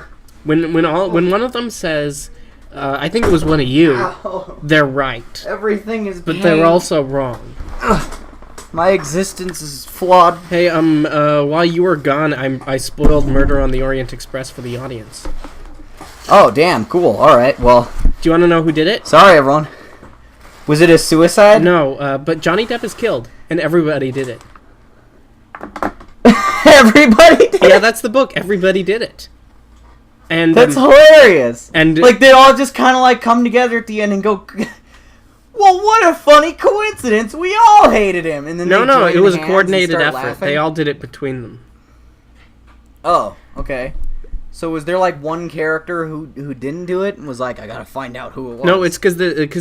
when one of them says, I think it was one of you, they're right. Everything is but they're also wrong. My existence is flawed. Hey, while you were gone, I spoiled Murder on the Orient Express for the audience. Oh, damn, cool. Alright, well. Do you want to know who did it? Sorry, everyone. Was it a suicide? No, but Johnny Depp is killed, and everybody did it. Everybody did it? Yeah, that's the book. Everybody did it. And that's hilarious. And like, they all just kind of, like, come together at the end and go... Well, what a funny coincidence. We all hated him. And then no, it was a coordinated effort. Laughing. They all did it between them. Oh, okay. So was there, like, one character who didn't do it and was like, I gotta find out who it was? No, it's because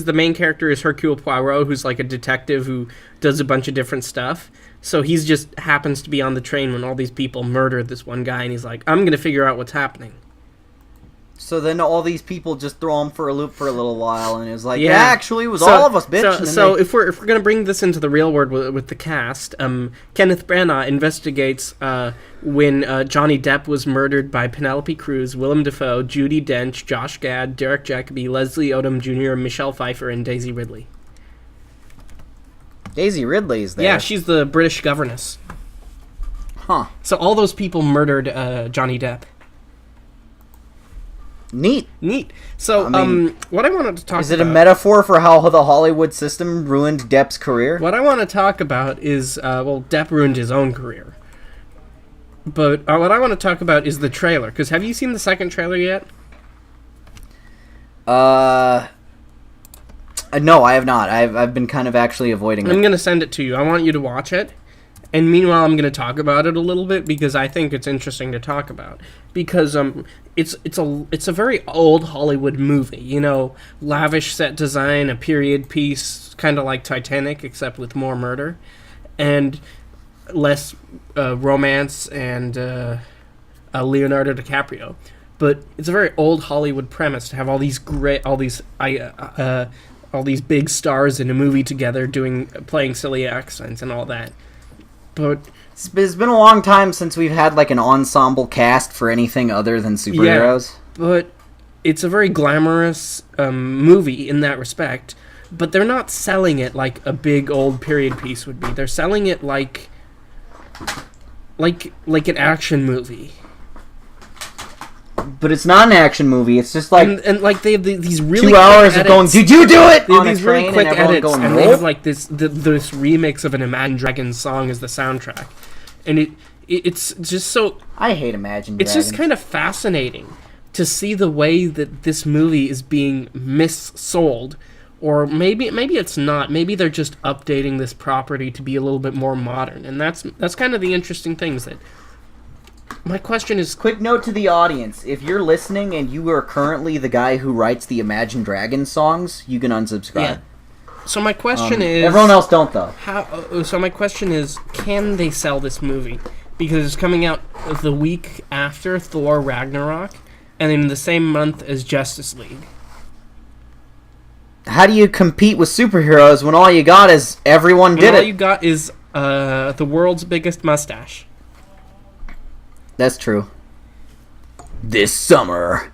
the main character is Hercule Poirot, who's, like, a detective who does a bunch of different stuff. So he's just happens to be on the train when all these people murdered this one guy, and he's like, I'm gonna figure out what's happening. So then all these people just throw him for a loop for a little while, and it's like, yeah, actually, it was all of us, bitch. So if we're gonna bring this into the real world with the cast, Kenneth Branagh investigates when Johnny Depp was murdered by Penelope Cruz, Willem Dafoe, Judi Dench, Josh Gad, Derek Jacobi, Leslie Odom Jr., Michelle Pfeiffer, and Daisy Ridley. Daisy Ridley's there. Yeah, she's the British governess. Huh. So all those people murdered Johnny Depp. Neat. So, I mean, what I wanted to talk about... Is it a metaphor for how the Hollywood system ruined Depp's career? What I want to talk about is, Depp ruined his own career. But what I want to talk about is the trailer, because have you seen the second trailer yet? No, I have not. I've been kind of actually avoiding it. I'm going to send it to you. I want you to watch it. And meanwhile, I'm going to talk about it a little bit because I think it's interesting to talk about. Because it's a very old Hollywood movie, you know, lavish set design, a period piece, kind of like Titanic, except with more murder, and less romance and Leonardo DiCaprio. But it's a very old Hollywood premise to have all these big stars in a movie together playing silly accents and all that. But it's been a long time since we've had like an ensemble cast for anything other than superheroes. Yeah, but it's a very glamorous movie in that respect. But they're not selling it like a big old period piece would be. They're selling it like an action movie. But it's not an action movie. It's just like and like they have these really 2 hours quick of going. Did you do it? They have these really quick edits, going, and they have like this remix of an Imagine Dragons song as the soundtrack, and it's just so. I hate Imagine Dragons. It's just kind of fascinating to see the way that this movie is being missold, or maybe it's not. Maybe they're just updating this property to be a little bit more modern, and that's kind of the interesting things that. My question is... Quick note to the audience. If you're listening and you are currently the guy who writes the Imagine Dragons songs, you can unsubscribe. Yeah. So my question is... Everyone else don't, though. So my question is, can they sell this movie? Because it's coming out the week after Thor Ragnarok, and in the same month as Justice League. How do you compete with superheroes when all you got is everyone did it? All you got is the world's biggest mustache. That's true. This summer,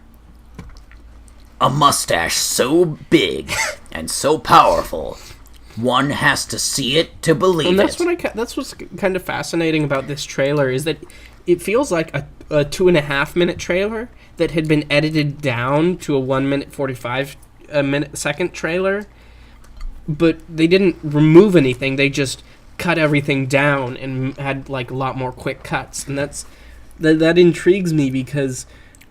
a mustache so big and so powerful, one has to see it to believe it. That's what's kind of fascinating about this trailer is that it feels like a 2.5 minute trailer that had been edited down to a 1 minute 45 second trailer, but they didn't remove anything. They just cut everything down and had like a lot more quick cuts, and that intrigues me because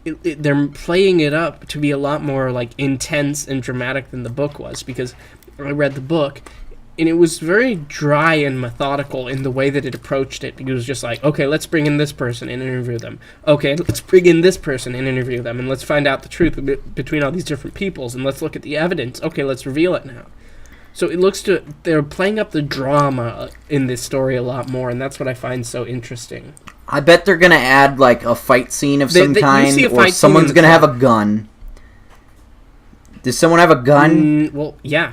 they're playing it up to be a lot more like intense and dramatic than the book was, because I read the book and it was very dry and methodical in the way that it approached it. It was just like, okay, let's bring in this person and interview them. Okay, let's bring in this person and interview them, and let's find out the truth between all these different peoples, and let's look at the evidence. Okay, let's reveal it now. So it looks to they're playing up the drama in this story a lot more, and that's what I find so interesting. I bet they're gonna add like a fight scene of some You kind, see a or fight someone's scene gonna have a gun. Does someone have a gun? Well, yeah.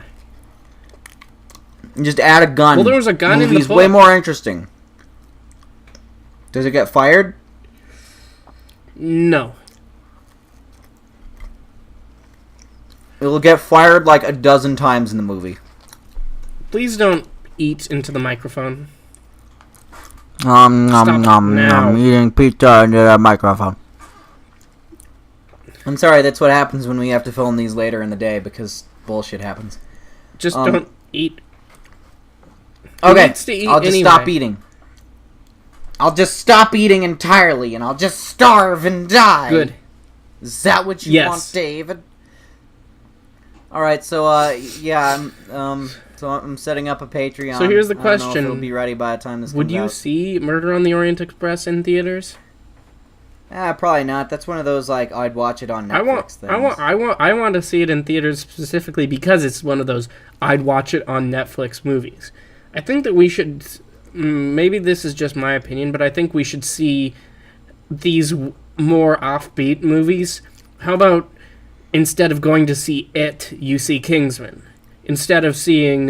Just add a gun. Well, there was a gun in the Movie's book. way more interesting. Does it get fired? No. It'll get fired like a dozen times in the movie. Please don't eat into the microphone. Nom Stop nom it nom now. nom. Eating pizza into the microphone. I'm sorry, that's what happens when we have to film these later in the day because bullshit happens. Just don't eat. Who Okay, needs to eat I'll just anyway? stop eating. I'll just stop eating entirely and I'll just starve and die. Good. Is that what you Yes. want, David? Alright, so, yeah, I'm setting up a Patreon. So here's the I don't know if question. it'll be ready by the time this Would comes you out. see Murder on the Orient Express in theaters? Probably not. That's one of those, like, I'd watch it on Netflix things. I want to see it in theaters specifically because it's one of those I'd watch it on Netflix movies. I think that we should, maybe this is just my opinion, but I think we should see these more offbeat movies. How about instead of going to see It, you see Kingsman? Instead of seeing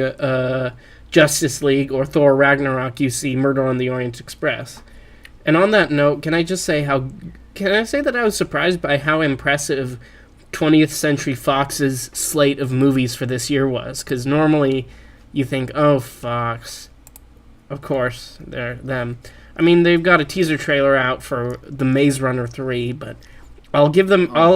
Justice League or Thor Ragnarok, you see Murder on the Orient Express. And on that note, can I say that I was surprised by how impressive 20th Century Fox's slate of movies for this year was? Because normally you think, oh, Fox, of course, they're them. I mean, they've got a teaser trailer out for the Maze Runner 3, but I'll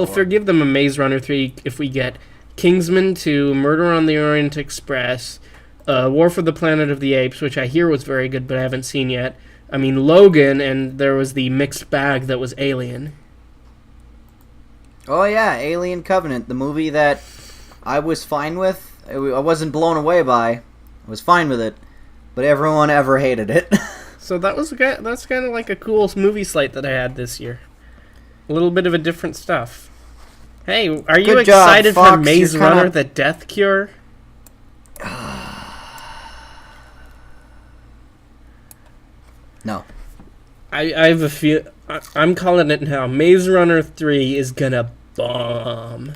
forgive them a Maze Runner 3 if we get Kingsman 2, Murder on the Orient Express, War for the Planet of the Apes, which I hear was very good, but I haven't seen yet. I mean, Logan, and there was the mixed bag that was Alien. Oh, yeah, Alien Covenant, the movie that I was fine with. I wasn't blown away by. I was fine with it, but everyone ever hated it. So that's kind of like a cool movie slate that I had this year. A little bit of a different stuff. Hey, are you Good job, excited for Fox. Maze You're kinda- Runner: The Death Cure? No. I have a feel. I'm calling it now. Maze Runner 3 is gonna bomb.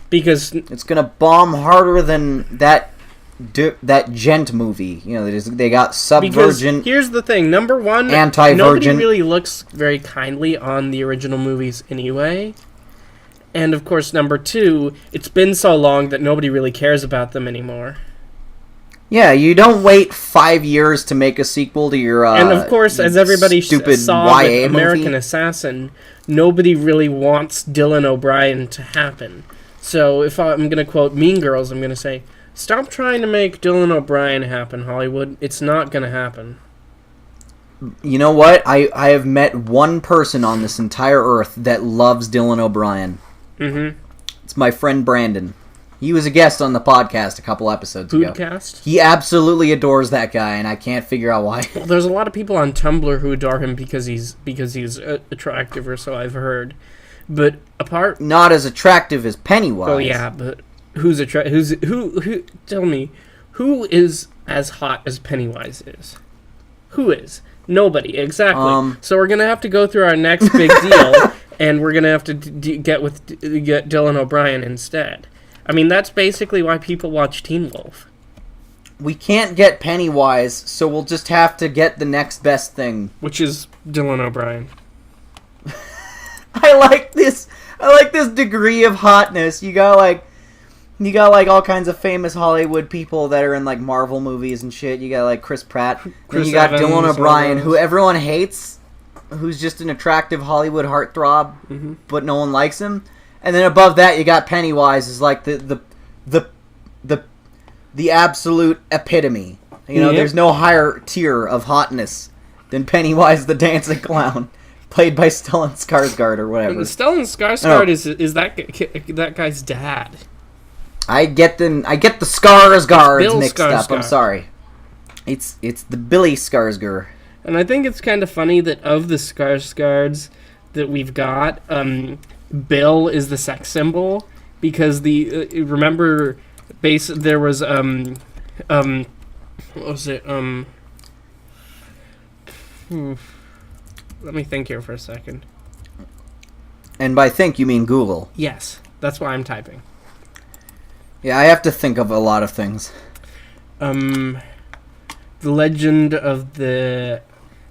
Because It's gonna bomb harder than that Gent movie. You know, they got Subvergent. here's the thing. Number one, Anti-Virgin. nobody really looks very kindly on the original movies anyway. And of course, number two, it's been so long that nobody really cares about them anymore. Yeah, you don't wait 5 years to make a sequel to your And of course, as everybody stupid saw with YA American movie. Assassin, nobody really wants Dylan O'Brien to happen. So if I'm going to quote Mean Girls, I'm going to say, stop trying to make Dylan O'Brien happen, Hollywood. It's not going to happen. You know what? I have met one person on this entire earth that loves Dylan O'Brien. Mm-hmm. It's my friend Brandon. He was a guest on the podcast a couple episodes ago. Foodcast? He absolutely adores that guy, and I can't figure out why. Well, there's a lot of people on Tumblr who adore him because he's attractive, or so I've heard. But apart, Not as attractive as Pennywise. oh yeah, but who? Tell me, who is as hot as Pennywise is? Who is? Nobody. Exactly. So we're gonna have to go through our next big deal, and we're gonna have to get Dylan O'Brien instead. I mean, that's basically why people watch Teen Wolf. We can't get Pennywise, so we'll just have to get the next best thing. Which is Dylan O'Brien. I like this degree of hotness. You got like all kinds of famous Hollywood people that are in like Marvel movies and shit. You got like Chris Pratt. Chris and you got Evans, Dylan O'Brien, all those. who everyone hates, who's just an attractive Hollywood heartthrob, but no one likes him. And then above that, you got Pennywise, is like the absolute epitome. You know, Yep. there's no higher tier of hotness than Pennywise the Dancing Clown, played by Stellan Skarsgård or whatever. Stellan Skarsgård is that guy's dad. I get the Skarsgårds Bill mixed up. I'm Skarsgård. sorry. It's the Billy Skarsgård. And I think it's kind of funny that of the Skarsgårds that we've got, Bill is the sex symbol because remember There was what was it? Let me think here for a second. And by think, you mean Google. Yes, that's why I'm typing. Yeah, I have to think of a lot of things. The Legend of the...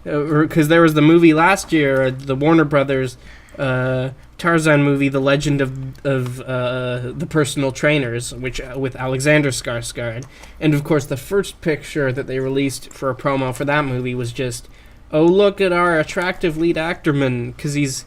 Because there was the movie last year, the Warner Brothers Tarzan movie, The Legend of the Personal Trainers, which with Alexander Skarsgård. And, of course, the first picture that they released for a promo for that movie was just, oh, look at our attractive lead actor man, because he's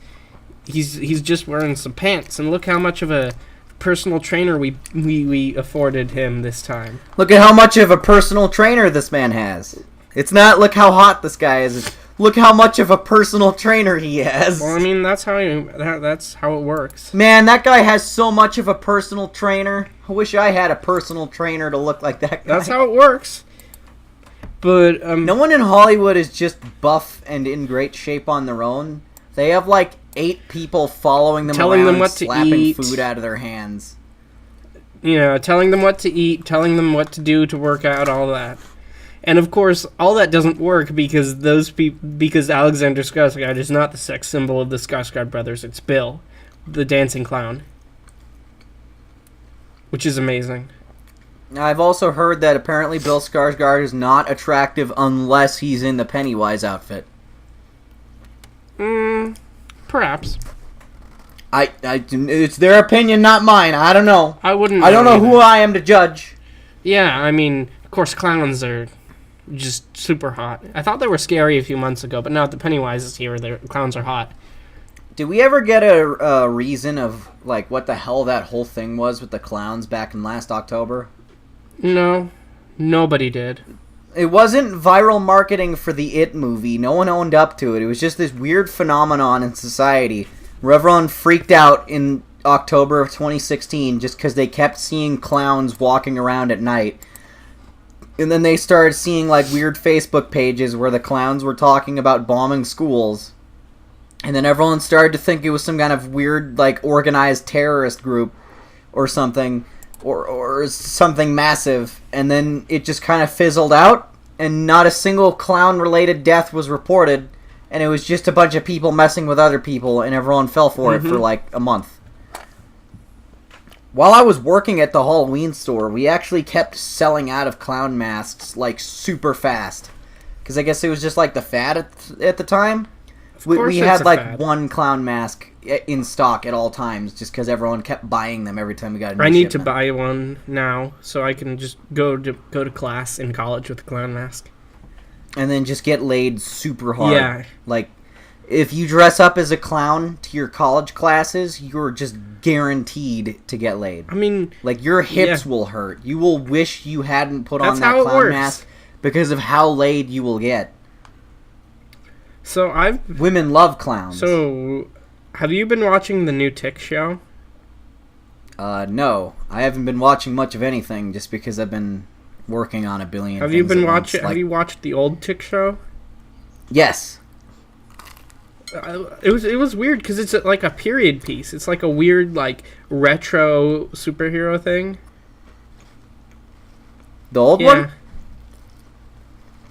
just wearing some pants, and look how much of a personal trainer we afforded him this time. Look at how much of a personal trainer this man has. It's not look how hot this guy is. It's look how much of a personal trainer he has. Well, I mean, that's how it works. Man, that guy has so much of a personal trainer. I wish I had a personal trainer to look like that guy. That's how it works. But no one in Hollywood is just buff and in great shape on their own. They have like 8 people following them telling around, them what to slapping eat, food out of their hands. You know, telling them what to eat, telling them what to do to work out, all that. And of course, all that doesn't work because because Alexander Skarsgård is not the sex symbol of the Skarsgård brothers. It's Bill, the dancing clown, which is amazing. I've also heard that apparently Bill Skarsgård is not attractive unless he's in the Pennywise outfit. Perhaps. It's their opinion, not mine. I don't know. I wouldn't. I don't know either. who I am to judge. Yeah, I mean, of course, clowns are just super hot. I thought they were scary a few months ago, but now that the Pennywise is here, the clowns are hot. Did we ever get a reason of like what the hell that whole thing was with the clowns back in last October? No, nobody did. It wasn't viral marketing for the It movie. No one owned up to it. It was just this weird phenomenon in society where everyone freaked out in October of 2016 just because they kept seeing clowns walking around at night. And then they started seeing like weird Facebook pages where the clowns were talking about bombing schools. And then everyone started to think it was some kind of weird like organized terrorist group or something. Or something massive, and then it just kind of fizzled out, and not a single clown-related death was reported, and it was just a bunch of people messing with other people, and everyone fell for it for like a month. While I was working at the Halloween store, we actually kept selling out of clown masks like super fast, because I guess it was just like the fad at the time. We had like fad. one clown mask in stock at all times just because everyone kept buying them every time we got a new I need to shipment. buy one now so I can just go to class in college with a clown mask. And then just get laid super hard. Yeah. Like, if you dress up as a clown to your college classes, you're just guaranteed to get laid. I mean... Like, your hips will hurt. You will wish you hadn't put on That's that how it clown works. mask because of how laid you will get. So Women love clowns. So, have you been watching the new Tick show? No. I haven't been watching much of anything just because I've been working on a billion Have things you been at once. watching? Have you watched the old Tick show? Yes. It was weird because it's like a period piece. It's like a weird like retro superhero thing. The old one?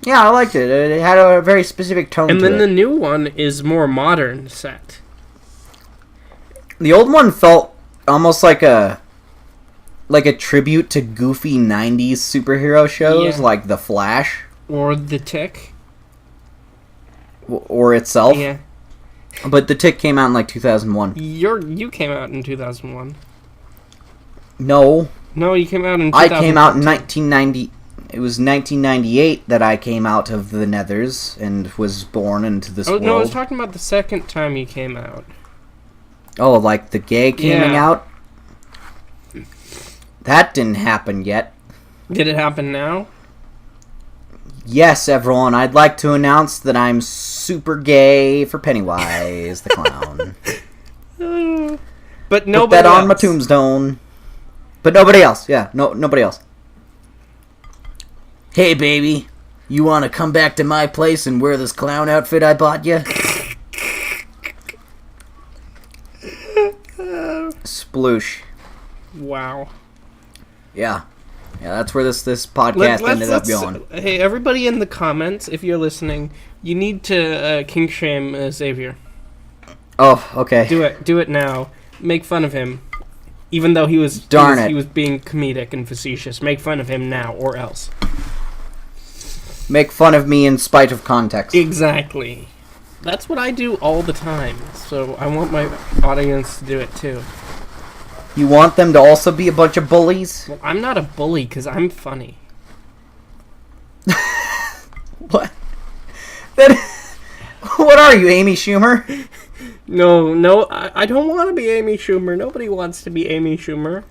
Yeah, I liked it. It had a very specific tone And to then it. the new one is more modern set. The old one felt almost like a tribute to goofy 90s superhero shows Yeah. like The Flash Or the Tick. or itself. Yeah. But The Tick came out in like 2001. You came out in 2001. No, No, you came out in 2000. I came out in 1990. It was 1998 that I came out of the Nethers and was born into this world. No, I was talking about the second time you came out. Oh, like the gay coming Yeah. out? That didn't happen yet. Did it happen now? Yes, everyone, I'd like to announce that I'm super gay for Pennywise the Clown. But Put nobody that on my else. tombstone. But nobody else. Yeah, nobody else. Hey, baby. You want to come back to my place and wear this clown outfit I bought you? Sploosh. Wow. Yeah. Yeah, that's where this podcast ended up going. Hey, everybody in the comments, if you're listening, you need to kink shame Xavier. Oh, okay. Do it now. Make fun of him. Even though he was he was being comedic and facetious. Make fun of him now, or else. Make fun of me in spite of context. Exactly. That's what I do all the time, so I want my audience to do it too. You want them to also be a bunch of bullies? Well, I'm not a bully, because I'm funny. What? What are you, Amy Schumer? No, I don't want to be Amy Schumer. Nobody wants to be Amy Schumer.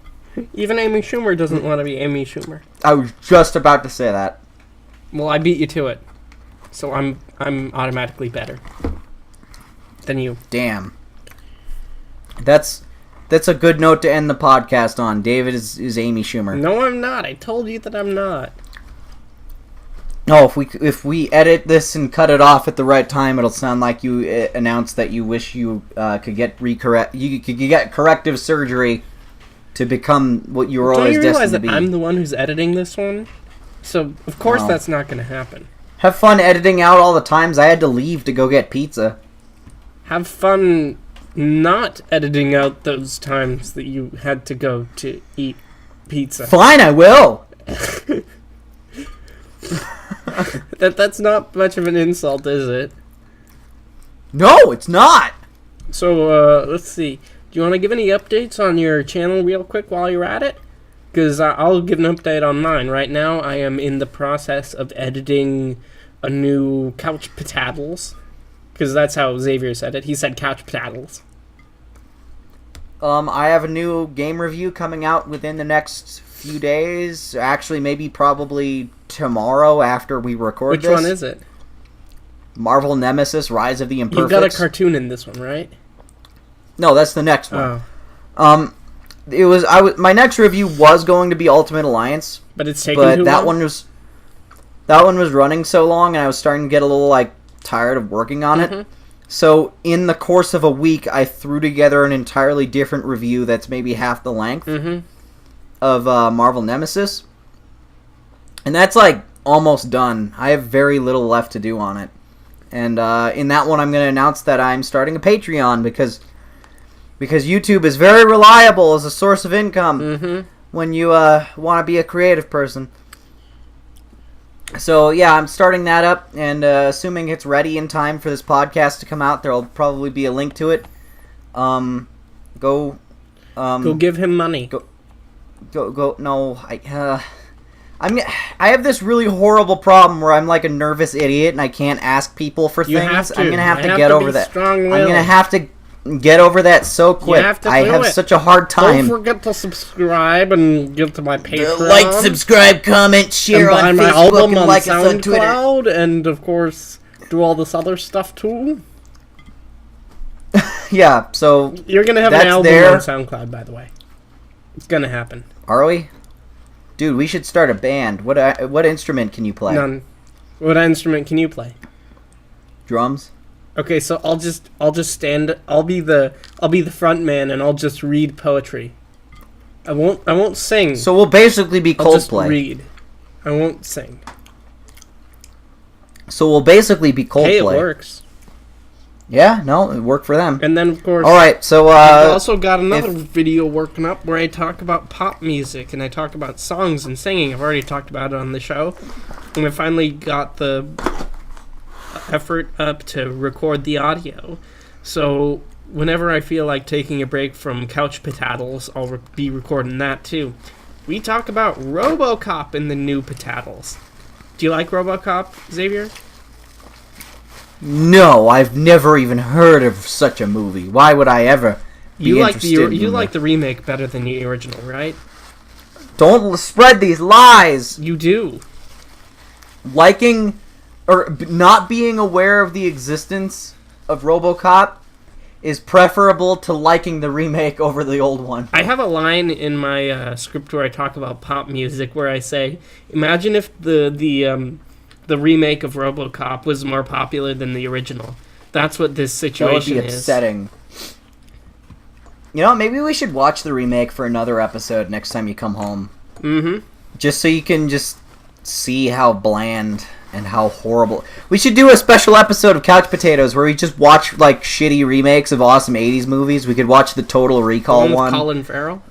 Even Amy Schumer doesn't want to be Amy Schumer. I was just about to say that. Well, I beat you to it. So I'm automatically better than you. Damn. That's a good note to end the podcast on. David is Amy Schumer. No, I'm not. I told you that I'm not. Oh, if we edit this and cut it off at the right time, it'll sound like you announced that you wish you could get corrective surgery to become what you were always destined to be. Don't you realize that I'm the one who's editing this one? So of course that's not going to happen. Have fun editing out all the times I had to leave to go get pizza. Have fun not editing out those times that you had to go to eat pizza. Fine, I will. That's not much of an insult, is it? No, it's not. So, let's see. Do you want to give any updates on your channel real quick while you're at it? Because I'll give an update on mine. Right now, I am in the process of editing a new Couch Pataddles. Because that's how Xavier said it. He said Couch Pataddles. I have a new game review coming out within the next few days. Actually, maybe probably tomorrow after we record this. Which one is it? Marvel Nemesis: Rise of the Imperfects. You've got a cartoon in this one, right? No, that's the next one. Oh. My next review was going to be Ultimate Alliance, but it's taking too long. That one was running so long, and I was starting to get a little tired of working on it. So in the course of a week, I threw together an entirely different review that's maybe half the length of Marvel Nemesis, and that's almost done. I have very little left to do on it, and in that one, I'm going to announce that I'm starting a Patreon because YouTube is very reliable as a source of income when you want to be a creative person. So, yeah, I'm starting that up, and assuming it's ready in time for this podcast to come out, there'll probably be a link to it. Go give him money. Go. No, I have this really horrible problem where I'm like a nervous idiot, and I can't ask people for things. I'm going to have to get over that. I'm going to have to get over that so quick. I have such a hard time. Don't forget to subscribe and get to my Patreon. Like, subscribe, comment, share on Facebook, and like us on Twitter. And of course, do all this other stuff too. Yeah, so you're gonna have an album on SoundCloud, by the way. It's gonna happen. Are we? Dude, we should start a band. What instrument can you play? None. What instrument can you play? Drums. Okay, so I'll just stand. I'll be the front man, and I'll just read poetry. I won't sing. So we'll basically be Coldplay. I'll just read. I won't sing. So we'll basically be Coldplay. Hey, it works. Yeah, no, it worked for them. And then of course. All right, so I've also got another video working up where I talk about pop music and I talk about songs and singing. I've already talked about it on the show, and I finally got the effort up to record the audio. So whenever I feel like taking a break from Couch Pataddles, I'll be recording that too. We talk about RoboCop in the new Pataddles. Do you like RoboCop, Xavier? No, I've never even heard of such a movie. Why would I ever be interested in You like the remake better than the original, right? Don't spread these lies! You do. Liking or not being aware of the existence of RoboCop is preferable to liking the remake over the old one. I have a line in my script where I talk about pop music where I say, imagine if the remake of RoboCop was more popular than the original. That's what this situation is. That would be upsetting. You know, maybe we should watch the remake for another episode next time you come home. Mm-hmm. Just so you can just see how bland and how horrible. We should do a special episode of Couch Potatoes where we just watch like shitty remakes of awesome 80s movies. We could watch the Total Recall With one. Colin Farrell.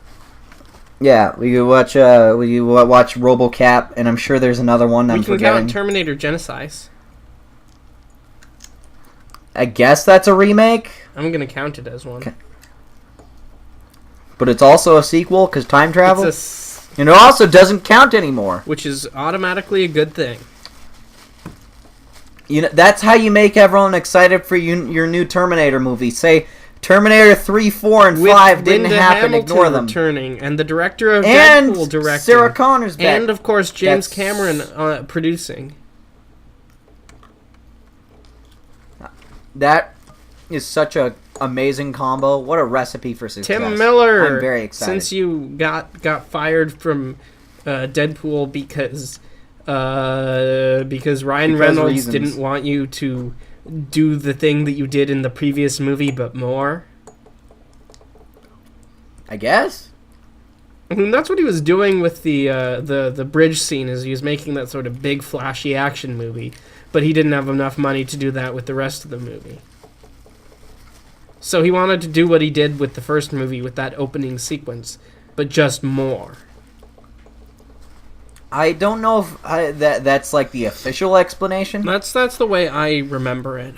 Yeah, we could watch RoboCop, and I'm sure there's another one I'm We can forgetting. count Terminator Genisys. I guess that's a remake, I'm gonna count it as one. Okay. But it's also a sequel because time travel. It's And it also doesn't count anymore. which is automatically a good thing. You know, that's how you make everyone excited for your new Terminator movie. Say Terminator 3, 4, and With 5 didn't Linda happen. Hamilton Ignore them. returning, and the director of And Deadpool directing, Sarah Connor's back. and of course James That's- Cameron producing. That is such a amazing combo. What a recipe for success. Tim Miller. I'm very excited. Since you got fired from Deadpool because Ryan Because Reynolds reasons. didn't want you to do the thing that you did in the previous movie, but more. I guess. I mean, that's what he was doing with the bridge scene. Is he was making that sort of big flashy action movie, but he didn't have enough money to do that with the rest of the movie. So he wanted to do what he did with the first movie with that opening sequence, but just more. I don't know if that's like the official explanation. That's the way I remember it.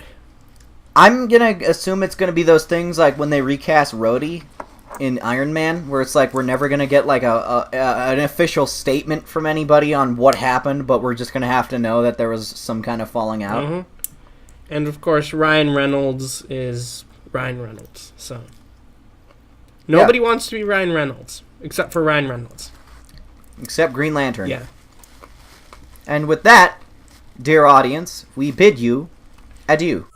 I'm gonna assume it's gonna be those things like when they recast Rhodey in Iron Man, where it's like we're never gonna get like an official statement from anybody on what happened, but we're just gonna have to know that there was some kind of falling out. Mhm. And of course, Ryan Reynolds is Ryan Reynolds. So nobody wants to be Ryan Reynolds except for Ryan Reynolds. Except Green Lantern. Yeah. And with that, dear audience, we bid you adieu.